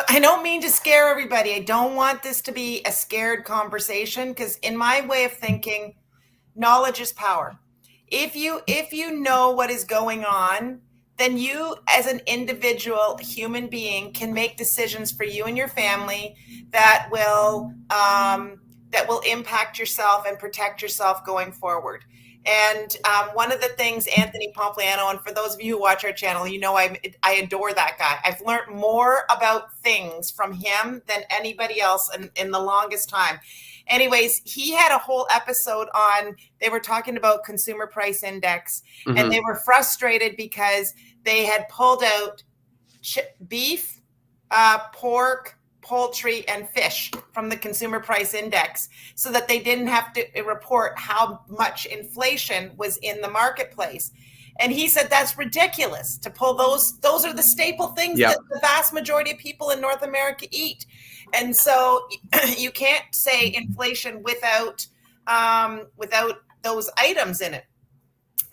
I don't mean to scare everybody. I don't want this to be a scared conversation, because in my way of thinking, knowledge is power. If you know what is going on, then you as an individual human being can make decisions for you and your family that will impact yourself and protect yourself going forward. And one of the things, Anthony Pompliano, and for those of you who watch our channel, you know I adore that guy. I've learned more about things from him than anybody else in the longest time. Anyways, he had a whole episode on, they were talking about consumer price index, Mm-hmm. and they were frustrated because they had pulled out beef, pork, poultry, and fish from the consumer price index so that they didn't have to report how much inflation was in the marketplace. And he said that's ridiculous to pull those. Those are the staple things that the vast majority of people in North America eat. And so you can't say inflation without those items in it.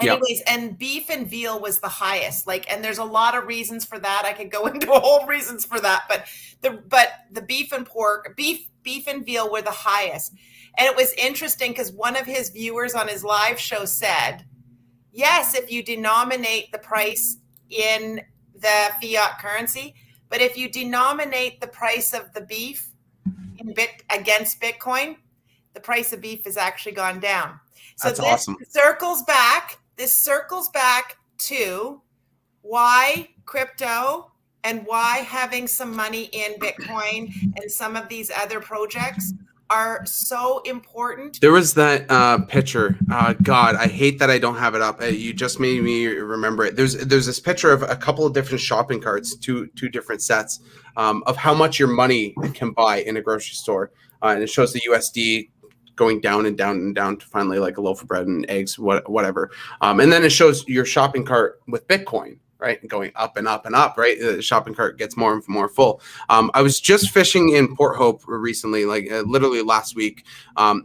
Anyways, and beef and veal was the highest. And there's a lot of reasons for that. I could go into whole reasons for that, but the beef and pork, beef and veal were the highest. And it was interesting because one of his viewers on his live show said, yes, if you denominate the price in the fiat currency, but if you denominate the price of the beef against Bitcoin, the price of beef has actually gone down. So that's awesome. This circles back to why crypto and why having some money in Bitcoin and some of these other projects are so important. There was that picture. God, I hate that I don't have it up. You just made me remember it. There's this picture of a couple of different shopping carts, two different sets, of how much your money can buy in a grocery store, and it shows the USD going down and down and down to finally like a loaf of bread and eggs, whatever. And then it shows your shopping cart with Bitcoin, right? And going up and up and up, right? The shopping cart gets more and more full. I was just fishing in Port Hope recently, literally last week.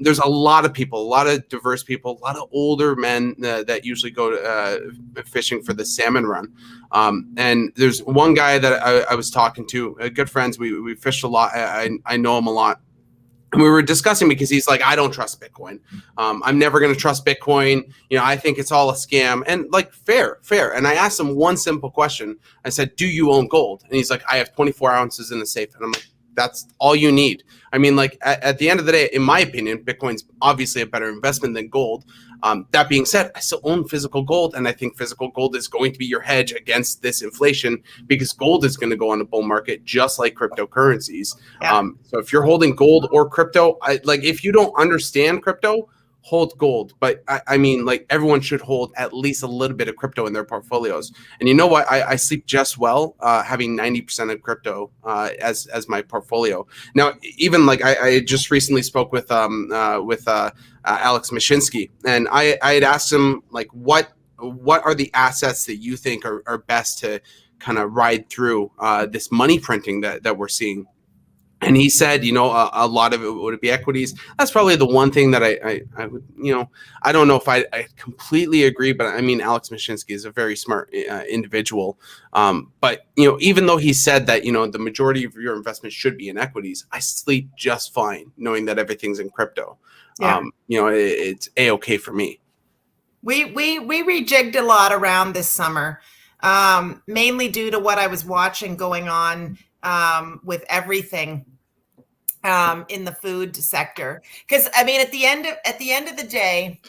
There's a lot of people, a lot of diverse people, a lot of older men that usually go to fishing for the salmon run. And there's one guy that I was talking to, good friends. We fished a lot. I know him a lot. And we were discussing because he's like, I don't trust Bitcoin. I'm never going to trust Bitcoin. I think it's all a scam. And fair. And I asked him one simple question. I said, do you own gold? And he's like, I have 24 ounces in the safe. And I'm like, that's all you need. I mean, at the end of the day, in my opinion, Bitcoin's obviously a better investment than gold. That being said, I still own physical gold, and I think physical gold is going to be your hedge against this inflation because gold is going to go on a bull market just like cryptocurrencies. Yeah. So if you're holding gold or crypto, if you don't understand crypto, hold gold, but I mean, like everyone should hold at least a little bit of crypto in their portfolios. And you know what? I sleep just well having 90% of crypto as my portfolio. Now, even like I just recently spoke with Alex Mashinsky, and I had asked him like what are the assets that you think are best to kind of ride through this money printing that we're seeing. And he said, you know, a lot of it would be equities. That's probably the one thing that I would, you know, I don't know if I completely agree, but I mean, Alex Mashinsky is a very smart individual. But, you know, even though he said that, you know, the majority of your investment should be in equities, I sleep just fine knowing that everything's in crypto. Yeah. You know, it's A-okay for me. We rejigged a lot around this summer, mainly due to what I was watching going on with everything in the food sector. Because I mean, at the end of the day,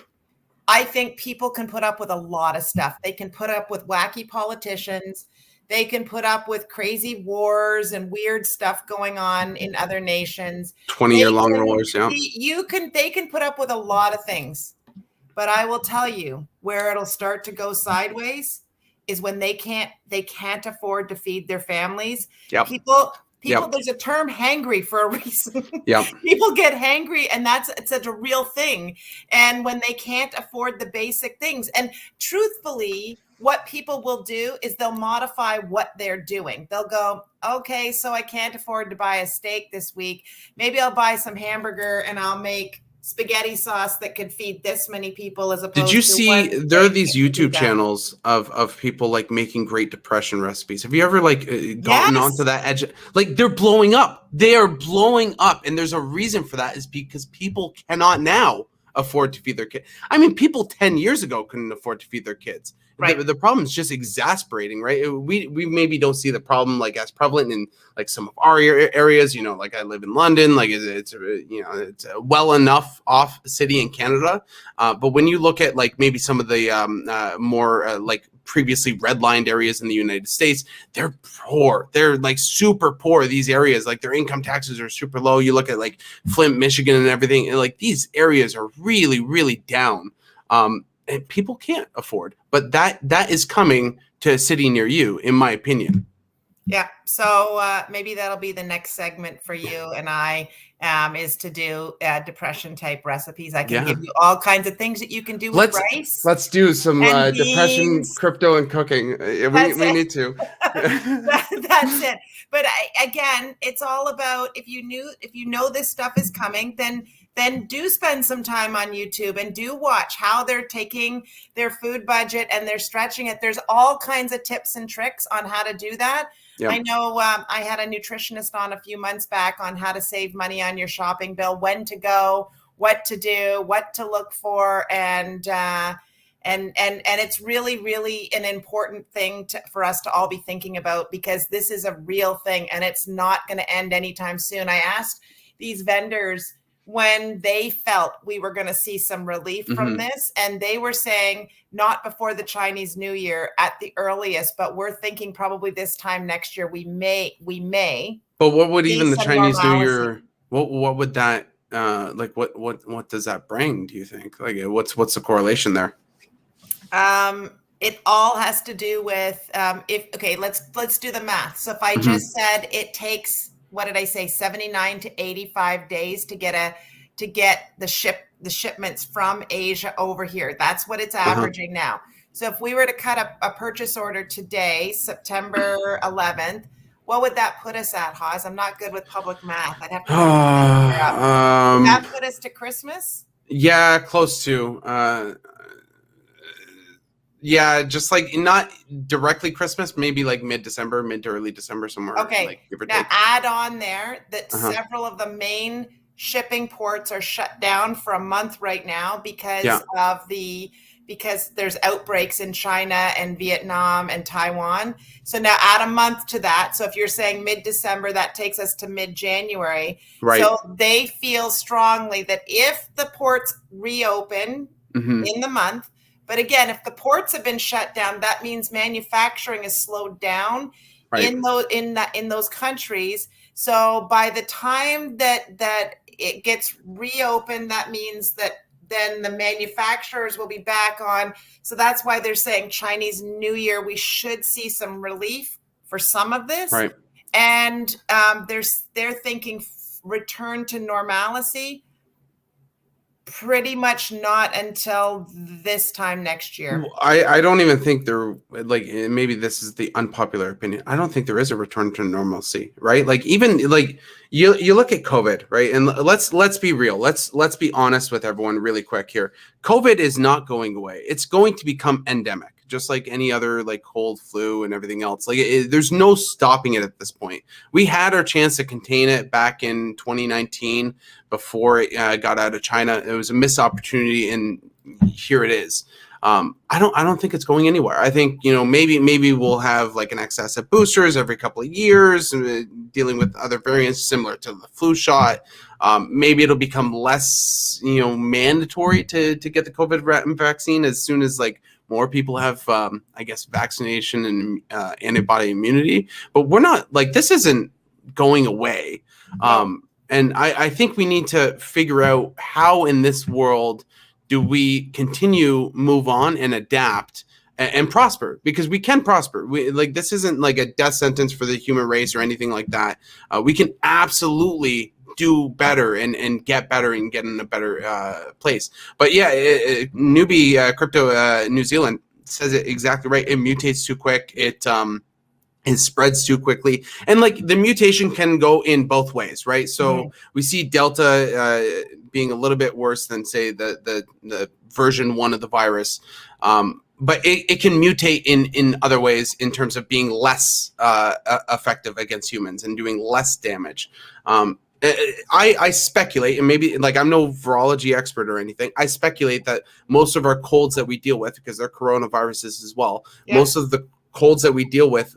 I think people can put up with a lot of stuff. They can put up with wacky politicians. They can put up with crazy wars and weird stuff going on in other nations. 20-year long wars, yeah. They can put up with a lot of things. But I will tell you where it'll start to go sideways is when they can't afford to feed their families. Yep. People, Yep. There's a term hangry for a reason. Yep. People get hangry, and it's such a real thing. And when they can't afford the basic things, and truthfully, what people will do is they'll modify what they're doing. They'll go, okay, so I can't afford to buy a steak this week. Maybe I'll buy some hamburger and I'll make spaghetti sauce that could feed this many people as opposed to. Did you see there are these YouTube channels of people like making Great Depression recipes? Have you ever like gotten onto that edge? Like they're blowing up. They are blowing up. And there's a reason for that is because people cannot now afford to feed their kids. I mean, people 10 years ago couldn't afford to feed their kids. Right. The problem is just exasperating, right? We maybe don't see the problem like as prevalent in like some of our areas, you know, like I live in London, like it's you know, it's a well enough off city in Canada. But when you look at like maybe some of the more like previously redlined areas in the United States, they're poor. They're like super poor. These areas, like their income taxes are super low. You look at like Flint, Michigan and everything, and like these areas are really, really down. And people can't afford, but that is coming to a city near you, in my opinion. Yeah. So maybe that'll be the next segment for you and I, is to do depression type recipes. I can give you all kinds of things that you can do with rice. Let's do some depression, crypto, and cooking. We need to. That's it. But again, it's all about if you know this stuff is coming, then do spend some time on YouTube and do watch how they're taking their food budget and they're stretching it. There's all kinds of tips and tricks on how to do that. Yep. I know I had a nutritionist on a few months back on how to save money on your shopping bill, when to go, what to do, what to look for, and it's really, really an important thing for us to all be thinking about, because this is a real thing and it's not going to end anytime soon. I asked these vendors when they felt we were going to see some relief from this, and they were saying not before the Chinese New Year at the earliest, but we're thinking probably this time next year we may. But what would even the Chinese New Year? What would that like? What does that bring? Do you think? Like, what's the correlation there? It all has to do with let's do the math. So if I just said it takes, what did I say, 79 to 85 days to get the shipments from Asia over here. That's what it's averaging now. So if we were to cut a purchase order today, September 11th, what would that put us at, Haas? I'm not good with public math. I'd have to would that put us to Christmas? Yeah, close to. Yeah, just like not directly Christmas, maybe like mid to early December somewhere. Okay. Like, give or now take. Add on there that several of the main shipping ports are shut down for a month right now because because there's outbreaks in China and Vietnam and Taiwan. So now add a month to that. So if you're saying mid-December, that takes us to mid-January. Right. So they feel strongly that if the ports reopen in the month, but again, if the ports have been shut down, that means manufacturing is slowed down in those countries. So by the time that it gets reopened, that means that then the manufacturers will be back on. So that's why they're saying Chinese New Year, we should see some relief for some of this. Right. And they're thinking return to normalcy. Pretty much not until this time next year. I don't even think there, like, maybe this is the unpopular opinion. I don't think there is a return to normalcy, right? Like, even like you look at COVID, right? And let's be real. Let's be honest with everyone really quick here. COVID is not going away. It's going to become endemic, just like any other like cold, flu, and everything else. Like, there's no stopping it at this point. We had our chance to contain it back in 2019 before it got out of China. It was a missed opportunity, and here it is. I don't think it's going anywhere. I think, maybe we'll have like an excess of boosters every couple of years, dealing with other variants similar to the flu shot. Maybe it'll become less, mandatory to get the COVID vaccine as soon as like more people have, I guess, vaccination and antibody immunity. But we're not, like, this isn't going away. And I think we need to figure out how in this world do we continue, move on, and adapt and prosper, because we can prosper. This isn't like a death sentence for the human race or anything like that. We can absolutely do better and get better and get in a better place. But yeah, newbie crypto New Zealand says it exactly right. It mutates too quick. It spreads too quickly, and like the mutation can go in both ways, right? So we see Delta being a little bit worse than, say, the version 1 of the virus, but it can mutate in other ways in terms of being less effective against humans and doing less damage. I speculate, and maybe, like, I'm no virology expert or anything, I speculate that most of our colds that we deal with, because they're coronaviruses as well, most of the colds that we deal with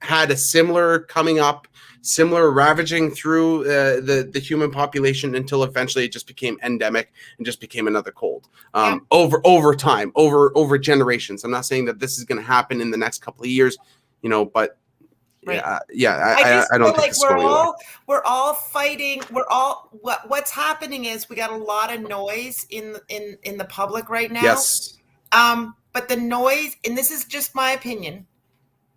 had a similar ravaging through the human population until eventually it just became endemic and just became another cold over time, over generations. I'm not saying that this is going to happen in the next couple of years, but right. I don't think we're all fighting. What's happening is we got a lot of noise in the public right now. Yes. But the noise, and this is just my opinion,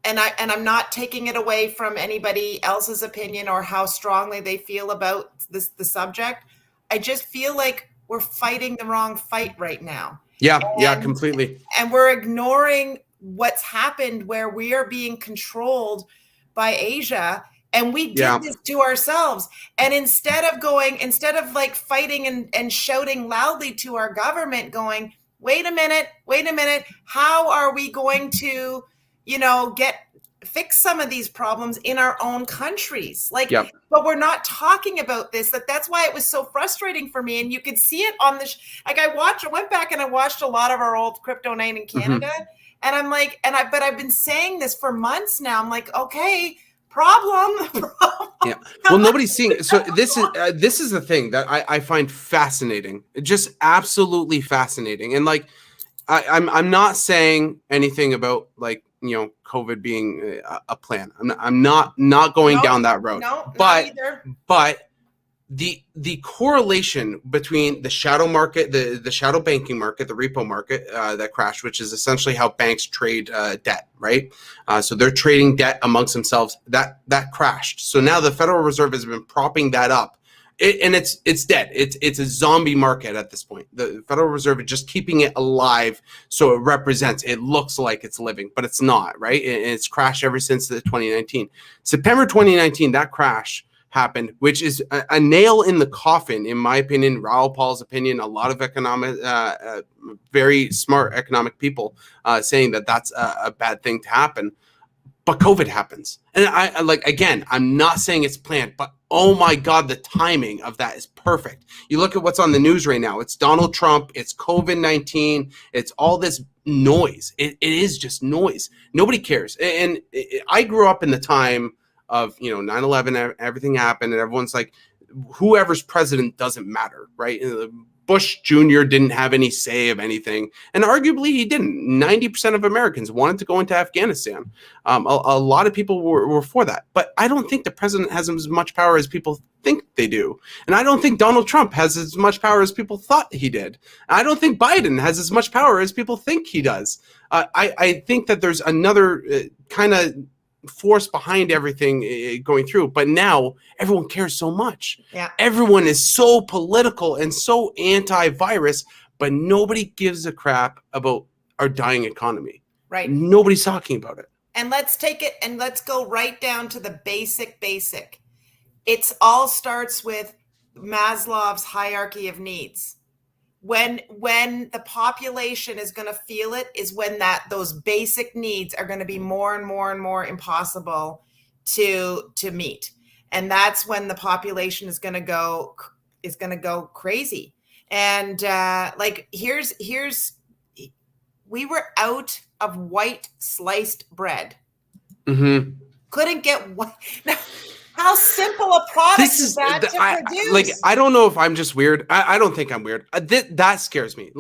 and I'm not taking it away from anybody else's opinion or how strongly they feel about the subject. I just feel like we're fighting the wrong fight right now. Yeah, completely. And we're ignoring what's happened, where we are being controlled by Asia, and we did this to ourselves. And instead of like fighting and shouting loudly to our government, going, wait a minute, how are we going to, fix some of these problems in our own countries? But we're not talking about this. That's why it was so frustrating for me. And you could see it on the, I went back and I watched a lot of our old Crypto Night in Canada. And I'm like, but I've been saying this for months now. I'm like, okay, problem. Yeah. Well, nobody's seeing it. So this is the thing that I find fascinating, just absolutely fascinating. And like, I'm not saying anything about, like, COVID being a plan. I'm not going down that road. No, but the correlation between the shadow market, the shadow banking market, the repo market that crashed, which is essentially how banks trade debt, right? So they're trading debt amongst themselves. That crashed. So now the Federal Reserve has been propping that up, and it's dead. It's a zombie market at this point. The Federal Reserve is just keeping it alive, so it looks like it's living, but it's not, right? It's crashed ever since the 2019 September 2019. That crash happened, which is a nail in the coffin, in my opinion, Raoul Paul's opinion, a lot of very smart economic people saying that that's a bad thing to happen. But COVID happens. And I'm not saying it's planned, but oh my God, the timing of that is perfect. You look at what's on the news right now. It's Donald Trump, it's COVID-19, it's all this noise. It is just noise. Nobody cares. And I grew up in the time of 9/11, everything happened, and everyone's like, whoever's president doesn't matter, right? Bush Jr. didn't have any say of anything, and arguably he didn't. 90% of Americans wanted to go into Afghanistan. A lot of people were for that, but I don't think the president has as much power as people think they do, and I don't think Donald Trump has as much power as people thought he did. I don't think Biden has as much power as people think he does. I think that there's another kind of force behind everything going through, but now everyone cares so much. Yeah. Everyone is so political and so anti-virus, but nobody gives a crap about our dying economy. Right. Nobody's talking about it. And let's take it and let's go right down to the basic. It's all starts with Maslow's hierarchy of needs. When the population is going to feel it is when those basic needs are going to be more and more and more impossible to meet, and that's when the population is going to go crazy. And we were out of white sliced bread. Mm-hmm. Couldn't get white. Now, how simple a product is that to produce? I don't know if I'm just weird. I don't think I'm weird. That scares me.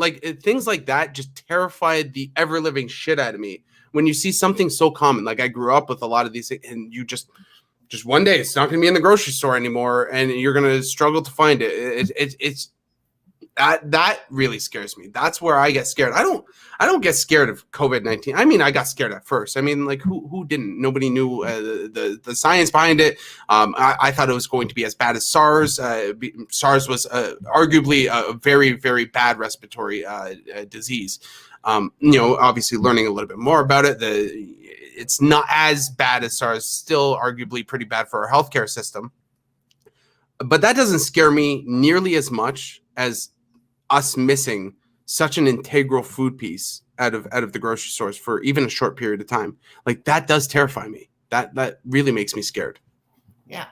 Things like that just terrified the ever living shit out of me. When you see something so common, like I grew up with a lot of these things, and you just one day it's not going to be in the grocery store anymore, and you're going to struggle to find it. It's that really scares me. That's where I get scared. I don't get scared of COVID-19. I mean, I got scared at first. I mean, like who didn't? Nobody knew the science behind it. I thought it was going to be as bad as SARS. SARS was arguably a very, very bad respiratory disease. Obviously learning a little bit more about it, it's not as bad as SARS, still arguably pretty bad for our healthcare system. But that doesn't scare me nearly as much as us missing such an integral food piece out of the grocery stores for even a short period of time. Like that does terrify me. That really makes me scared. Yeah.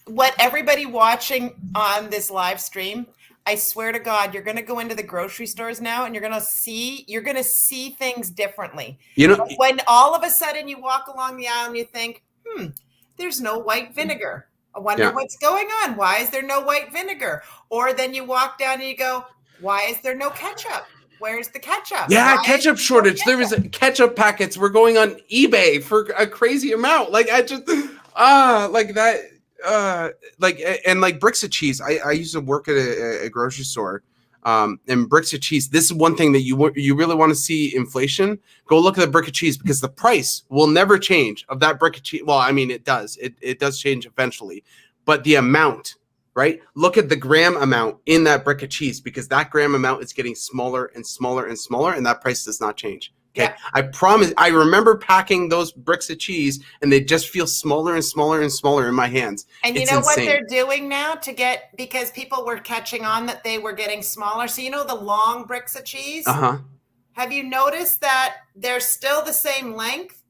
What everybody watching on this live stream, I swear to God, you're going to go into the grocery stores now and you're going to see things differently. When all of a sudden you walk along the aisle and you think, there's no white vinegar. I wonder what's going on. Why is there no white vinegar? Or then you walk down and you go, why is there no ketchup? Where's the ketchup? Yeah, ketchup shortage. There was ketchup packets were going on eBay for a crazy amount. Like I just like that. And like bricks of cheese. I used to work at a grocery store. And bricks of cheese. This is one thing that you really want to see inflation. Go look at the brick of cheese because the price will never change of that brick of cheese. Well, I mean, it does. It does change eventually, but the amount, right? Look at the gram amount in that brick of cheese because that gram amount is getting smaller and smaller and smaller, and that price does not change. Okay, yeah. I promise. I remember packing those bricks of cheese, and they just feel smaller and smaller and smaller in my hands. And you know what they're doing now because people were catching on that they were getting smaller. So the long bricks of cheese. Have you noticed that they're still the same length,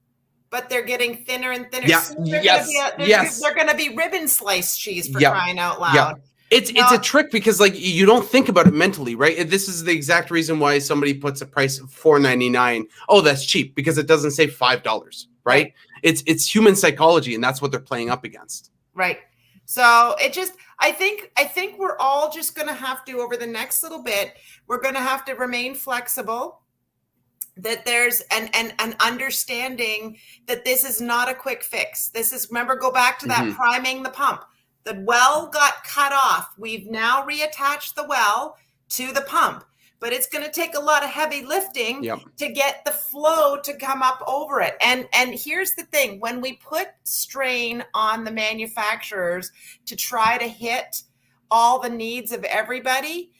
but they're getting thinner and thinner? Yeah. So they're going to be ribbon sliced cheese for crying out loud. Yeah. It's a trick because you don't think about it mentally, right? This is the exact reason why somebody puts a price of $4.99. Oh, that's cheap because it doesn't say $5, right? It's human psychology, and that's what they're playing up against. Right. So I think we're all just going to have to, over the next little bit, we're going to have to remain flexible. That there's an understanding that this is not a quick fix. Remember, go back to that priming the pump. The well got cut off. We've now reattached the well to the pump, but it's going to take a lot of heavy lifting to get the flow to come up over it. And here's the thing. When we put strain on the manufacturers to try to hit all the needs of everybody,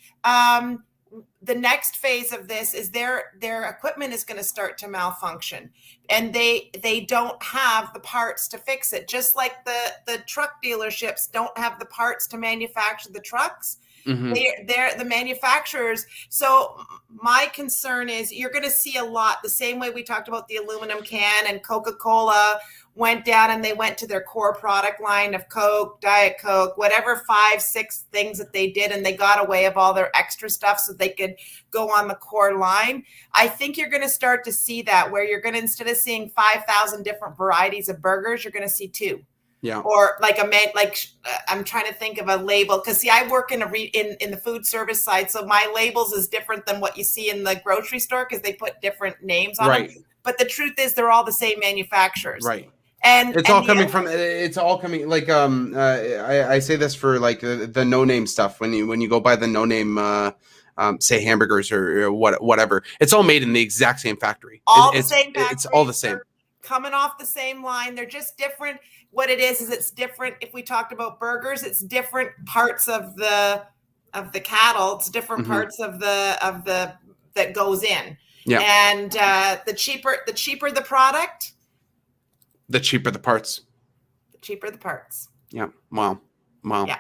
the next phase of this is their equipment is going to start to malfunction, and they don't have the parts to fix it. Just like the truck dealerships don't have the parts to manufacture the trucks. They're the manufacturers. So my concern is you're going to see a lot the same way we talked about the aluminum can, and Coca-Cola went down and they went to their core product line of Coke, Diet Coke, whatever 5-6 things that they did, and they got away of all their extra stuff so they could go on the core line. I think you're going to start to see that, where you're going to, instead of seeing 5,000 different varieties of burgers, you're going to see 2. Yeah. Or like I'm trying to think of a label, because see, I work in in the food service side, so my labels is different than what you see in the grocery store because they put different names on them. But the truth is, they're all the same manufacturers. Right. And it's all coming like I say this for like the no name stuff. When you go by the no name say hamburgers or whatever, it's all made in the exact same factory. The same factory. It's all the same. Coming off the same line. They're just different. What it is it's different. If we talked about burgers, it's different parts of the cattle. It's different parts of the that goes in. Yeah. And the cheaper the product, the cheaper the parts. The cheaper the parts. Yeah. Wow. Yeah.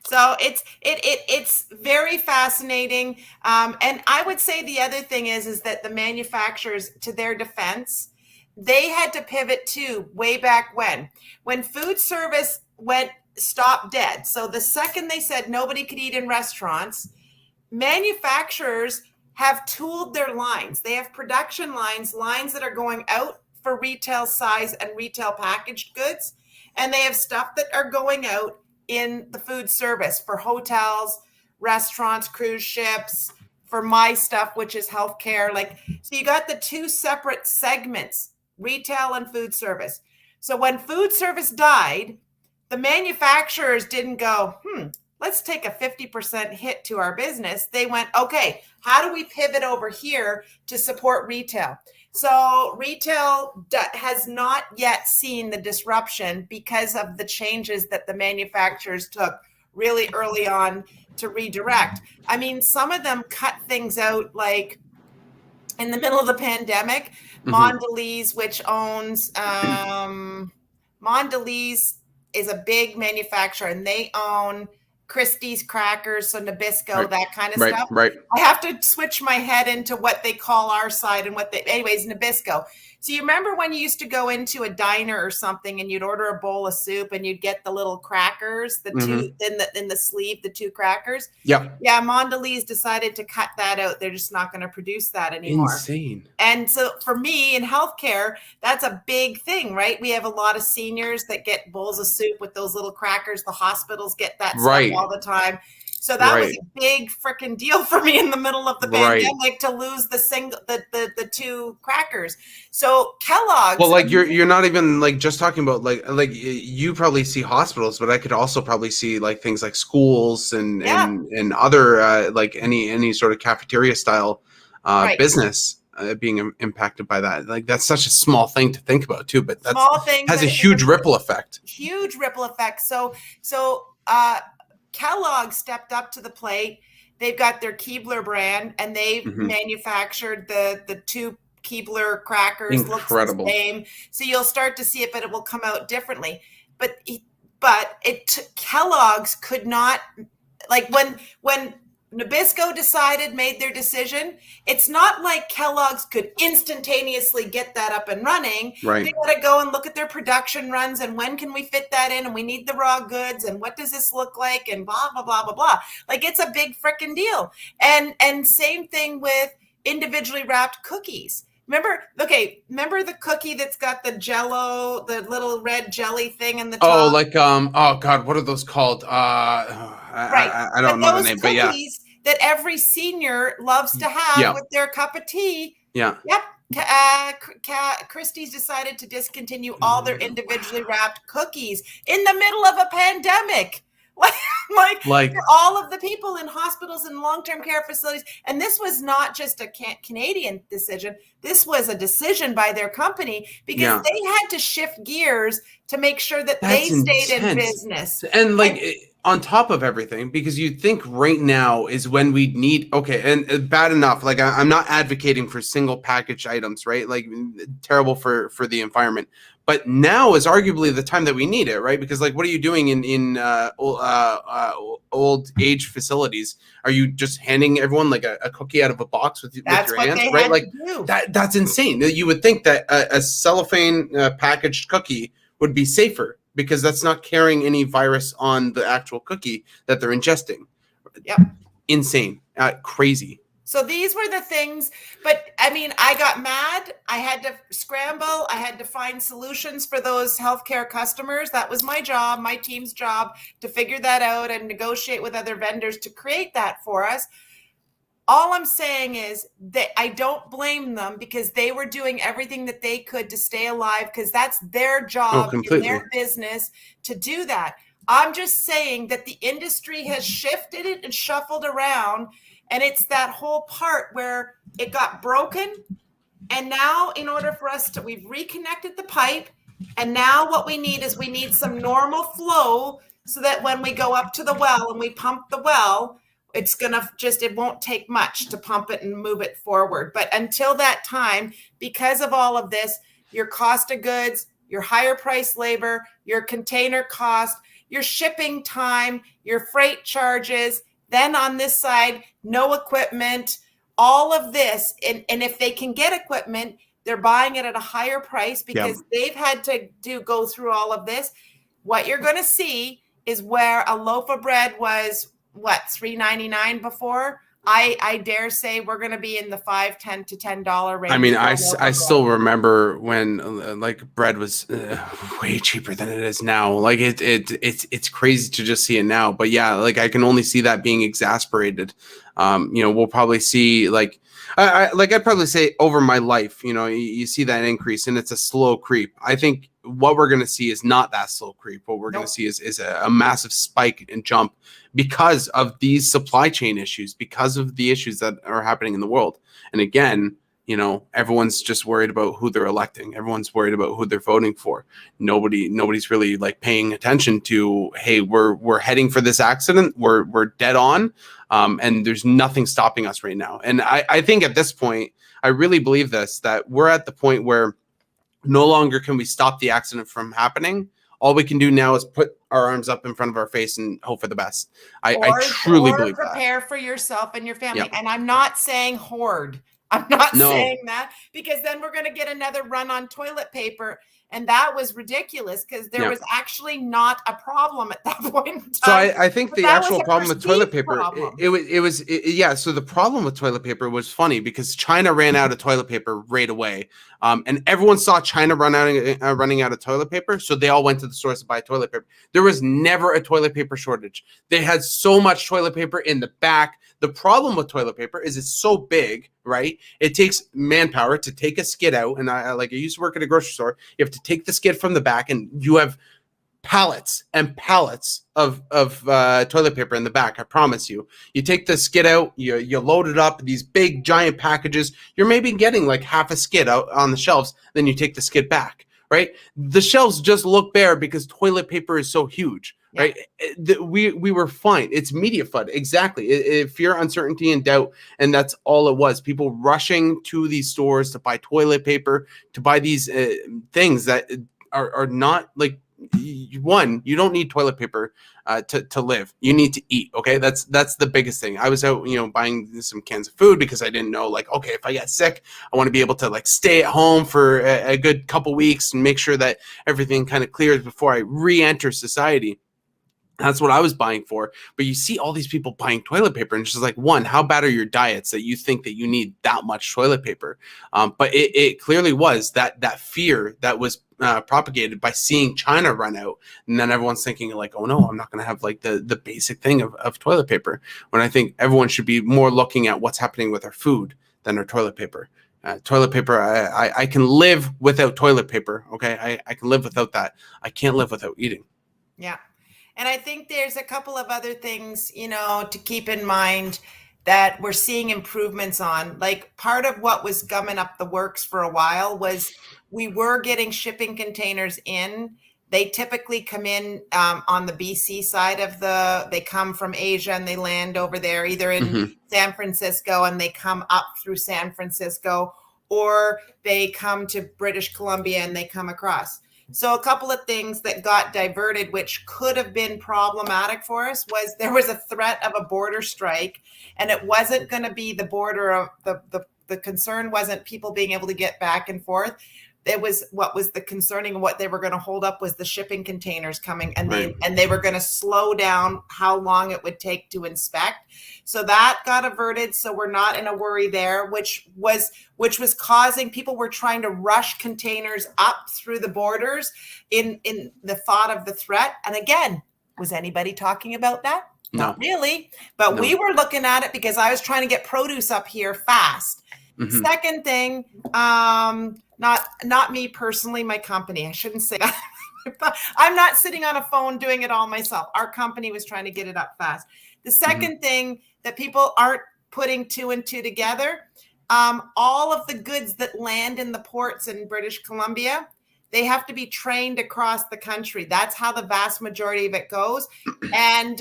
So it's very fascinating. And I would say the other thing is that the manufacturers, to their defense, they had to pivot too way back when food service stopped dead. So the second they said nobody could eat in restaurants, manufacturers have tooled their lines. They have production lines that are going out for retail size and retail packaged goods. And they have stuff that are going out in the food service for hotels, restaurants, cruise ships, for my stuff, which is healthcare. So you got the two separate segments, retail and food service. So when food service died, the manufacturers didn't go, let's take a 50% hit to our business. They went, okay, how do we pivot over here to support retail? So retail has not yet seen the disruption because of the changes that the manufacturers took really early on to redirect. I mean, some of them cut things out, like in the middle of the pandemic, Mondelez, which owns Mondelez is a big manufacturer, and they own Christie's crackers, so Nabisco, that kind of stuff. Right. I have to switch my head into what they call our side and anyways, Nabisco. So you remember when you used to go into a diner or something and you'd order a bowl of soup and you'd get the little crackers, the two in the sleeve, the two crackers. Yeah. Yeah. Mondelez decided to cut that out. They're just not going to produce that anymore. Insane. And so for me in healthcare, that's a big thing, right? We have a lot of seniors that get bowls of soup with those little crackers. The hospitals get that stuff all the time. So that was a big freaking deal for me in the middle of the pandemic to lose the two crackers. So Kellogg's. Well, like you're not even like just talking about like you probably see hospitals, but I could also probably see like things like schools and other like any sort of cafeteria style business being impacted by that. Like that's such a small thing to think about too, but that has a huge ripple effect. Huge ripple effect. So Kellogg stepped up to the plate. They've got their Keebler brand, and they've manufactured the two Keebler crackers. Incredible. Looks the same. So you'll start to see it, but it will come out differently. But Kellogg's could not, like when Nabisco made their decision, it's not like Kellogg's could instantaneously get that up and running. Right. They got to go and look at their production runs and when can we fit that in, and we need the raw goods and what does this look like and blah, blah, blah, blah, blah. Like it's a big freaking deal. And same thing with individually wrapped cookies. Remember the cookie that's got the Jello, the little red jelly thing in the top? Oh, like oh God, what are those called? I don't know the name, but yeah. That every senior loves to have with their cup of tea. Yeah. Yep. Christie's decided to discontinue all their individually wrapped cookies in the middle of a pandemic. Like for all of the people in hospitals and long-term care facilities. And this was not just a Canadian decision. This was a decision by their company because they had to shift gears to make sure that they stayed in business. And on top of everything, because you think right now is when we need, and bad enough, like I'm not advocating for single package items, right? Like terrible for the environment. But now is arguably the time that we need it, right? Because like, what are you doing in old age facilities? Are you just handing everyone like a cookie out of a box with your hands, right? Like that's insane. You would think that a cellophane packaged cookie would be safer because that's not carrying any virus on the actual cookie that they're ingesting. Yep. Insane, crazy. So these were the things, but I mean, I got mad. I had to scramble. I had to find solutions for those healthcare customers. That was my job, my team's job, to figure that out and negotiate with other vendors to create that for us. All I'm saying is that I don't blame them, because they were doing everything that they could to stay alive, because that's their job in completely. their business to do that. I'm just saying that the industry has shifted it and shuffled around, and it's that whole part where it got broken. And now, in order for us to, we've reconnected the pipe. And now what we need is we need some normal flow, so that when we go up to the well and we pump the well, it's going to just, it won't take much to pump it and move it forward. But until that time, because of all of this, your cost of goods, your higher price labor, your container cost, your shipping time, your freight charges, then on this side, no equipment, all of this. And if they can get equipment, they're buying it at a higher price because they've had to go through all of this. What you're going to see is where a loaf of bread was, what, $3.99 before? I dare say we're going to be in the $5, $10 to $10 range. I mean, I still remember when like bread was way cheaper than it is now. Like it's crazy to just see it now. But yeah, like I can only see that being exasperated. We'll probably see I'd probably say over my life, you see that increase, and it's a slow creep. I think what we're going to see is not that slow creep. What we're going to see is a massive spike and jump because of these supply chain issues, because of the issues that are happening in the world. And again, everyone's just worried about who they're electing. Everyone's worried about who they're voting for. Nobody's really like paying attention to, hey, we're heading for this accident. We're dead on. And there's nothing stopping us right now. And I think at this point, I really believe this, that we're at the point where no longer can we stop the accident from happening. All we can do now is put our arms up in front of our face and hope for the best. I truly believe that. Prepare for yourself and your family. Yep. And I'm not saying hoard. I'm not saying that, because then we're going to get another run on toilet paper. And that was ridiculous, because there was actually not a problem at that point in time. So I think the actual problem with toilet paper, so the problem with toilet paper was funny because China ran out of toilet paper right away. And everyone saw China running out of toilet paper. So they all went to the stores to buy toilet paper. There was never a toilet paper shortage. They had so much toilet paper in the back. The problem with toilet paper is it's so big, right? It takes manpower to take a skid out. And I used to work at a grocery store. You have to take the skid from the back, and you have pallets and pallets of toilet paper in the back. I promise you. You take the skid out, you load it up, these big giant packages. You're maybe getting like half a skid out on the shelves. Then you take the skid back, right? The shelves just look bare because toilet paper is so huge. Right. We were fine. It's media FUD. Exactly. Fear, uncertainty, and doubt. And that's all it was. People rushing to these stores to buy toilet paper, to buy these things that are not like, one, you don't need toilet paper to live. You need to eat. Okay. That's the biggest thing. I was out, buying some cans of food because I didn't know, like, okay, if I get sick, I want to be able to like stay at home for a good couple weeks and make sure that everything kind of clears before I re-enter society. That's what I was buying for. But you see all these people buying toilet paper, and it's just like, one, how bad are your diets that you think that you need that much toilet paper? But it clearly was that fear that was propagated by seeing China run out. And then everyone's thinking like, oh no, I'm not going to have like the basic thing of toilet paper. When I think everyone should be more looking at what's happening with our food than our toilet paper. Toilet paper, I can live without toilet paper. Okay, I can live without that. I can't live without eating. Yeah. And I think there's a couple of other things, to keep in mind that we're seeing improvements on. Like, part of what was gumming up the works for a while was we were getting shipping containers in. They typically come in on the BC side they come from Asia and they land over there, either in San Francisco, and they come up through San Francisco, or they come to British Columbia and they come across. So a couple of things that got diverted, which could have been problematic for us, was there was a threat of a border strike, and it wasn't going to be the border of the concern wasn't people being able to get back and forth. it was what was the concerning, what they were going to hold up was the shipping containers coming, and Right. they were going to slow down how long it would take to inspect. So that got averted. So we're not in a worry there, which was causing, people were trying to rush containers up through the borders in the thought of the threat. And again, was anybody talking about that? No. Not really, but No. we were looking at it because I was trying to get produce up here fast. Mhm. Second thing, not me personally, my company. I shouldn't say that. I'm not sitting on a phone doing it all myself. Our company was trying to get it up fast. The second thing that people aren't putting two and two together, all of the goods that land in the ports in British Columbia, they have to be trained across the country. That's how the vast majority of it goes. And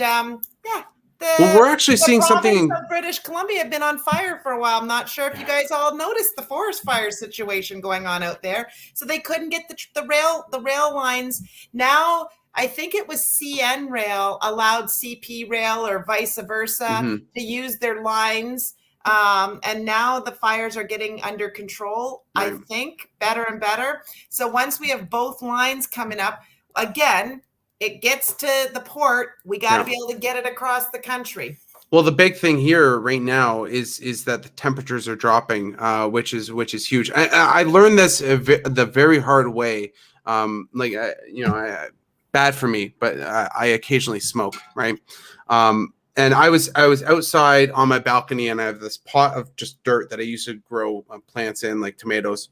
well, we're actually seeing something. Of British Columbia have been on fire for a while. I'm not sure if you guys all noticed the forest fire situation going on out there. So they couldn't get the rail lines. Now, I think it was CN Rail allowed CP Rail or vice versa to use their lines. And now the fires are getting under control, right. I think, better and better. So once we have both lines coming up, again, it gets to the port, we got to be able to get it across the country. Well, the big thing here right now is that the temperatures are dropping, which is huge. I learned this the very hard way. Bad for me, but I occasionally smoke, right? And I was outside on my balcony, and I have this pot of just dirt that I used to grow plants in, like tomatoes.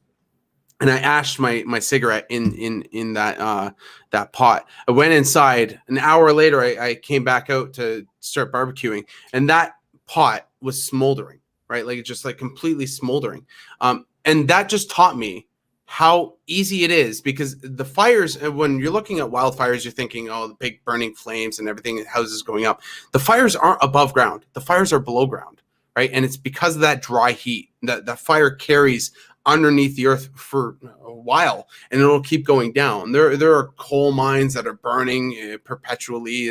And I ashed my cigarette in that pot. I went inside. An hour later, I came back out to start barbecuing, and that pot was smoldering, right? Like just like completely smoldering. And that just taught me how easy it is, because the fires, when you're looking at wildfires, you're thinking, oh, the big burning flames and everything, houses going up. The fires aren't above ground. The fires are below ground, right? And it's because of that dry heat that the fire carries underneath the earth for a while, and it'll keep going down. There are coal mines that are burning perpetually,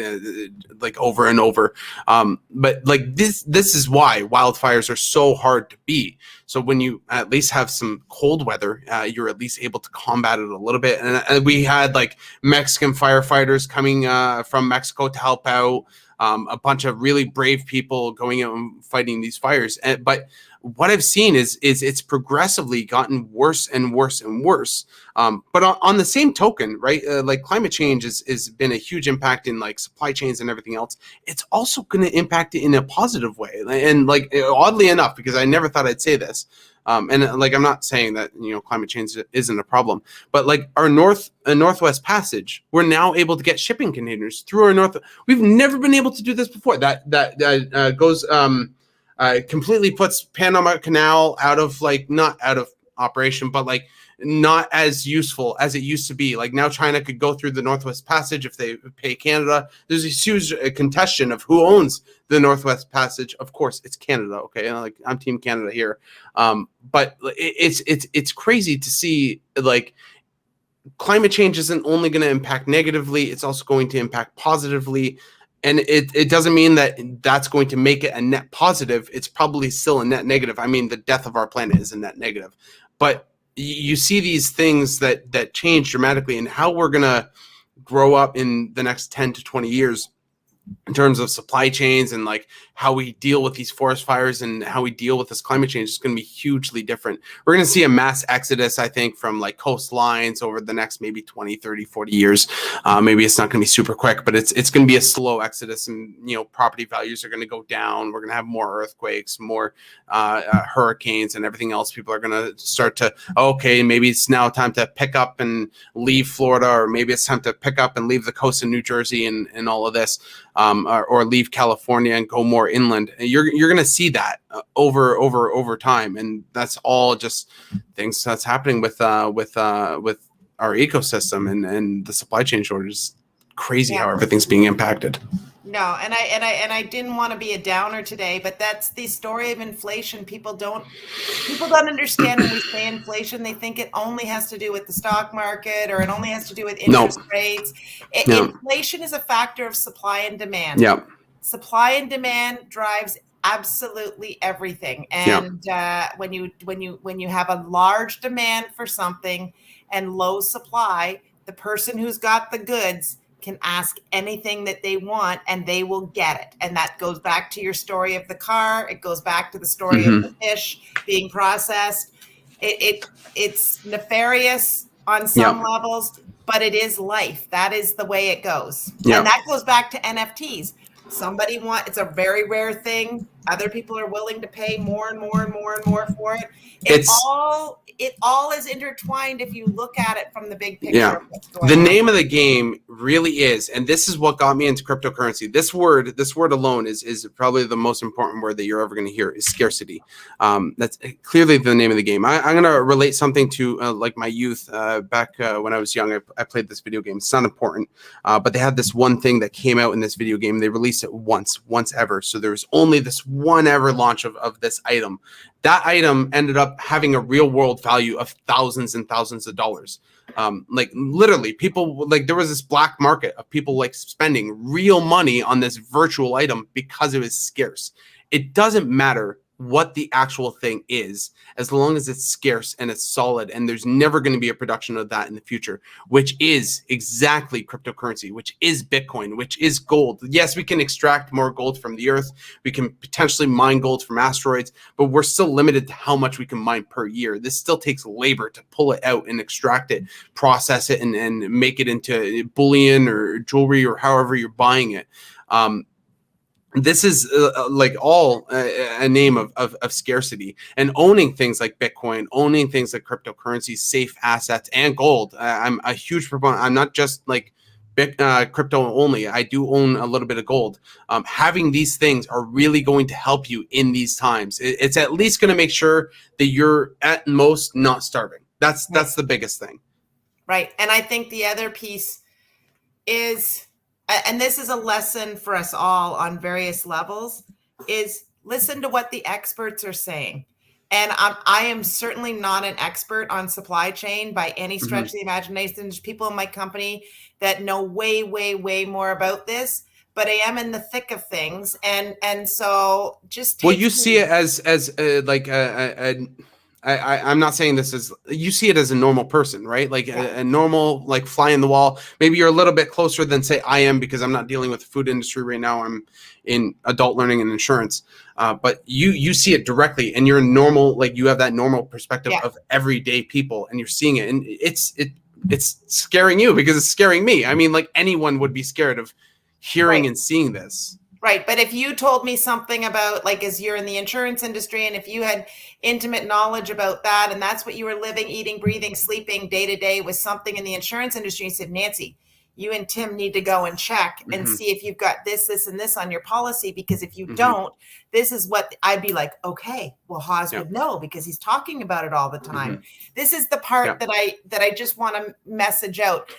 like over and over. But like this is why wildfires are so hard to beat. So when you at least have some cold weather, you're at least able to combat it a little bit. And we had like Mexican firefighters coming from Mexico to help out. A bunch of really brave people going out and fighting these fires. But what I've seen is it's progressively gotten worse and worse and worse. But on the same token, right, like climate change has been a huge impact in like supply chains and everything else. It's also going to impact it in a positive way. And like oddly enough, because I never thought I'd say this, and like I'm not saying that climate change isn't a problem, but like our Northwest Passage, we're now able to get shipping containers through our north. We've never been able to do this before. That goes. Completely puts Panama Canal out of like, not out of operation, but like not as useful as it used to be. Like now China could go through the Northwest Passage if they pay Canada. There's a huge contention of who owns the Northwest Passage. Of course, it's Canada. Okay, like I'm Team Canada here. But it's crazy to see like climate change isn't only going to impact negatively; it's also going to impact positively. And it doesn't mean that that's going to make it a net positive. It's probably still a net negative. I mean, the death of our planet is a net negative. But you see these things that change dramatically, and how we're going to grow up in the next 10 to 20 years in terms of supply chains and like how we deal with these forest fires and how we deal with this climate change is going to be hugely different. We're going to see a mass exodus, I think, from like coastlines over the next maybe 20, 30, 40 years. Maybe it's not going to be super quick, but it's going to be a slow exodus, and property values are going to go down. We're going to have more earthquakes, more hurricanes and everything else. People are going to start to, okay, maybe it's now time to pick up and leave Florida, or maybe it's time to pick up and leave the coast of New Jersey and all of this. Or leave California and go more inland. You're going to see that over time, and that's all just things that's happening with our ecosystem and the supply chain shortages. Crazy how everything's being impacted. No, and I didn't want to be a downer today, but that's the story of inflation. People don't understand when we say inflation. They think it only has to do with the stock market, or it only has to do with interest rates. Inflation is a factor of supply and demand. Yeah. Supply and demand drives absolutely everything. And when you have a large demand for something, and low supply, the person who's got the goods can ask anything that they want and they will get it. And that goes back to your story of the car. It goes back to the story of the fish being processed. It's nefarious on some levels, but it is life. That is the way it goes. And that goes back to NFTs. It's a very rare thing. Other people are willing to pay more and more and more and more for it. It all is intertwined if you look at it from the big picture. Of what's going on. Name of the game really is, and this is what got me into cryptocurrency. This word alone is probably the most important word that you're ever going to hear, is scarcity. That's clearly the name of the game. I'm going to relate something to like my youth. Back when I was young, I played this video game. It's not important, but they had this one thing that came out in this video game. They released it once ever. So there was only this one ever launch of this item. That item ended up having a real world value of thousands and thousands of dollars. Like literally people, like there was this black market of people like spending real money on this virtual item because it was scarce. It doesn't matter what the actual thing is, as long as it's scarce and it's solid, and there's never going to be a production of that in the future, which is exactly cryptocurrency, which is Bitcoin, which is gold. Yes, we can extract more gold from the earth. We can potentially mine gold from asteroids, but we're still limited to how much we can mine per year. This still takes labor to pull it out and extract it, process it, and make it into bullion or jewelry or however you're buying it. This is like all a name of scarcity, and owning things like Bitcoin, owning things like cryptocurrency, safe assets, and gold. I'm a huge proponent. I'm not just like crypto only. I do own a little bit of gold. Having these things are really going to help you in these times. It's at least going to make sure that you're at most not starving. That's the biggest thing. Right. And I think the other piece is, and this is a lesson for us all on various levels, is listen to what the experts are saying. And I am certainly not an expert on supply chain by any stretch of the imagination. There's people in my company that know way, way, way more about this, but I am in the thick of things. And so just take you see it as like I'm not saying this is, you see it as a normal person, right? Like a normal, like fly in the wall. Maybe you're a little bit closer than say I am, because I'm not dealing with the food industry right now. I'm in adult learning and insurance. But you see it directly, and you're normal, like you have that normal perspective of everyday people, and you're seeing it, and it's scaring you because it's scaring me. I mean, like anyone would be scared of hearing and seeing this. Right. But if you told me something about, like, as you're in the insurance industry, and if you had intimate knowledge about that, and that's what you were living, eating, breathing, sleeping day to day with something in the insurance industry, you said, Nancy, you and Tim need to go and check and see if you've got this, this, and this on your policy, because if you don't, this is what I'd be like, okay, well, Haas would know because he's talking about it all the time. This is the part that I just want to message out.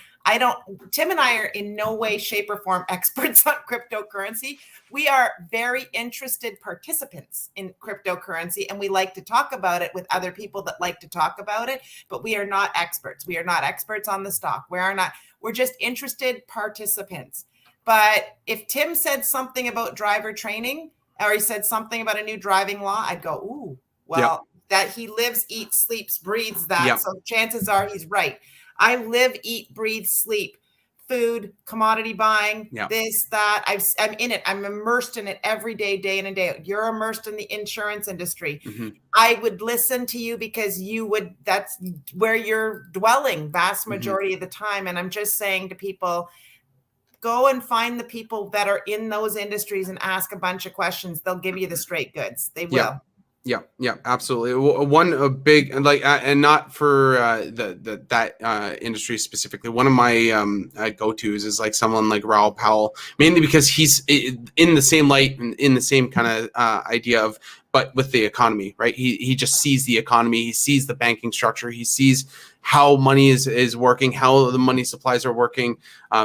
Tim and I are in no way, shape, or form experts on cryptocurrency. We are very interested participants in cryptocurrency, and we like to talk about it with other people that like to talk about it, but we are not experts. We are not experts on the stock. We're just interested participants. But if Tim said something about driver training, or he said something about a new driving law, I'd go, ooh, well, that he lives, eats, sleeps, breathes that. So chances are he's right. I live, eat, breathe, sleep, food, commodity buying, this, that. I'm in it. I'm immersed in it every day, day in and day out. You're immersed in the insurance industry. I would listen to you because that's where you're dwelling vast majority of the time. And I'm just saying to people, go and find the people that are in those industries and ask a bunch of questions. They'll give you the straight goods. They will. Yeah, absolutely. One big, like, and not for that industry specifically. One of my go-tos is like someone like Raoul Powell, mainly because he's in the same light and in the same kind of idea of, but with the economy, right? He just sees the economy. He sees the banking structure. He sees how money is working, how the money supplies are working.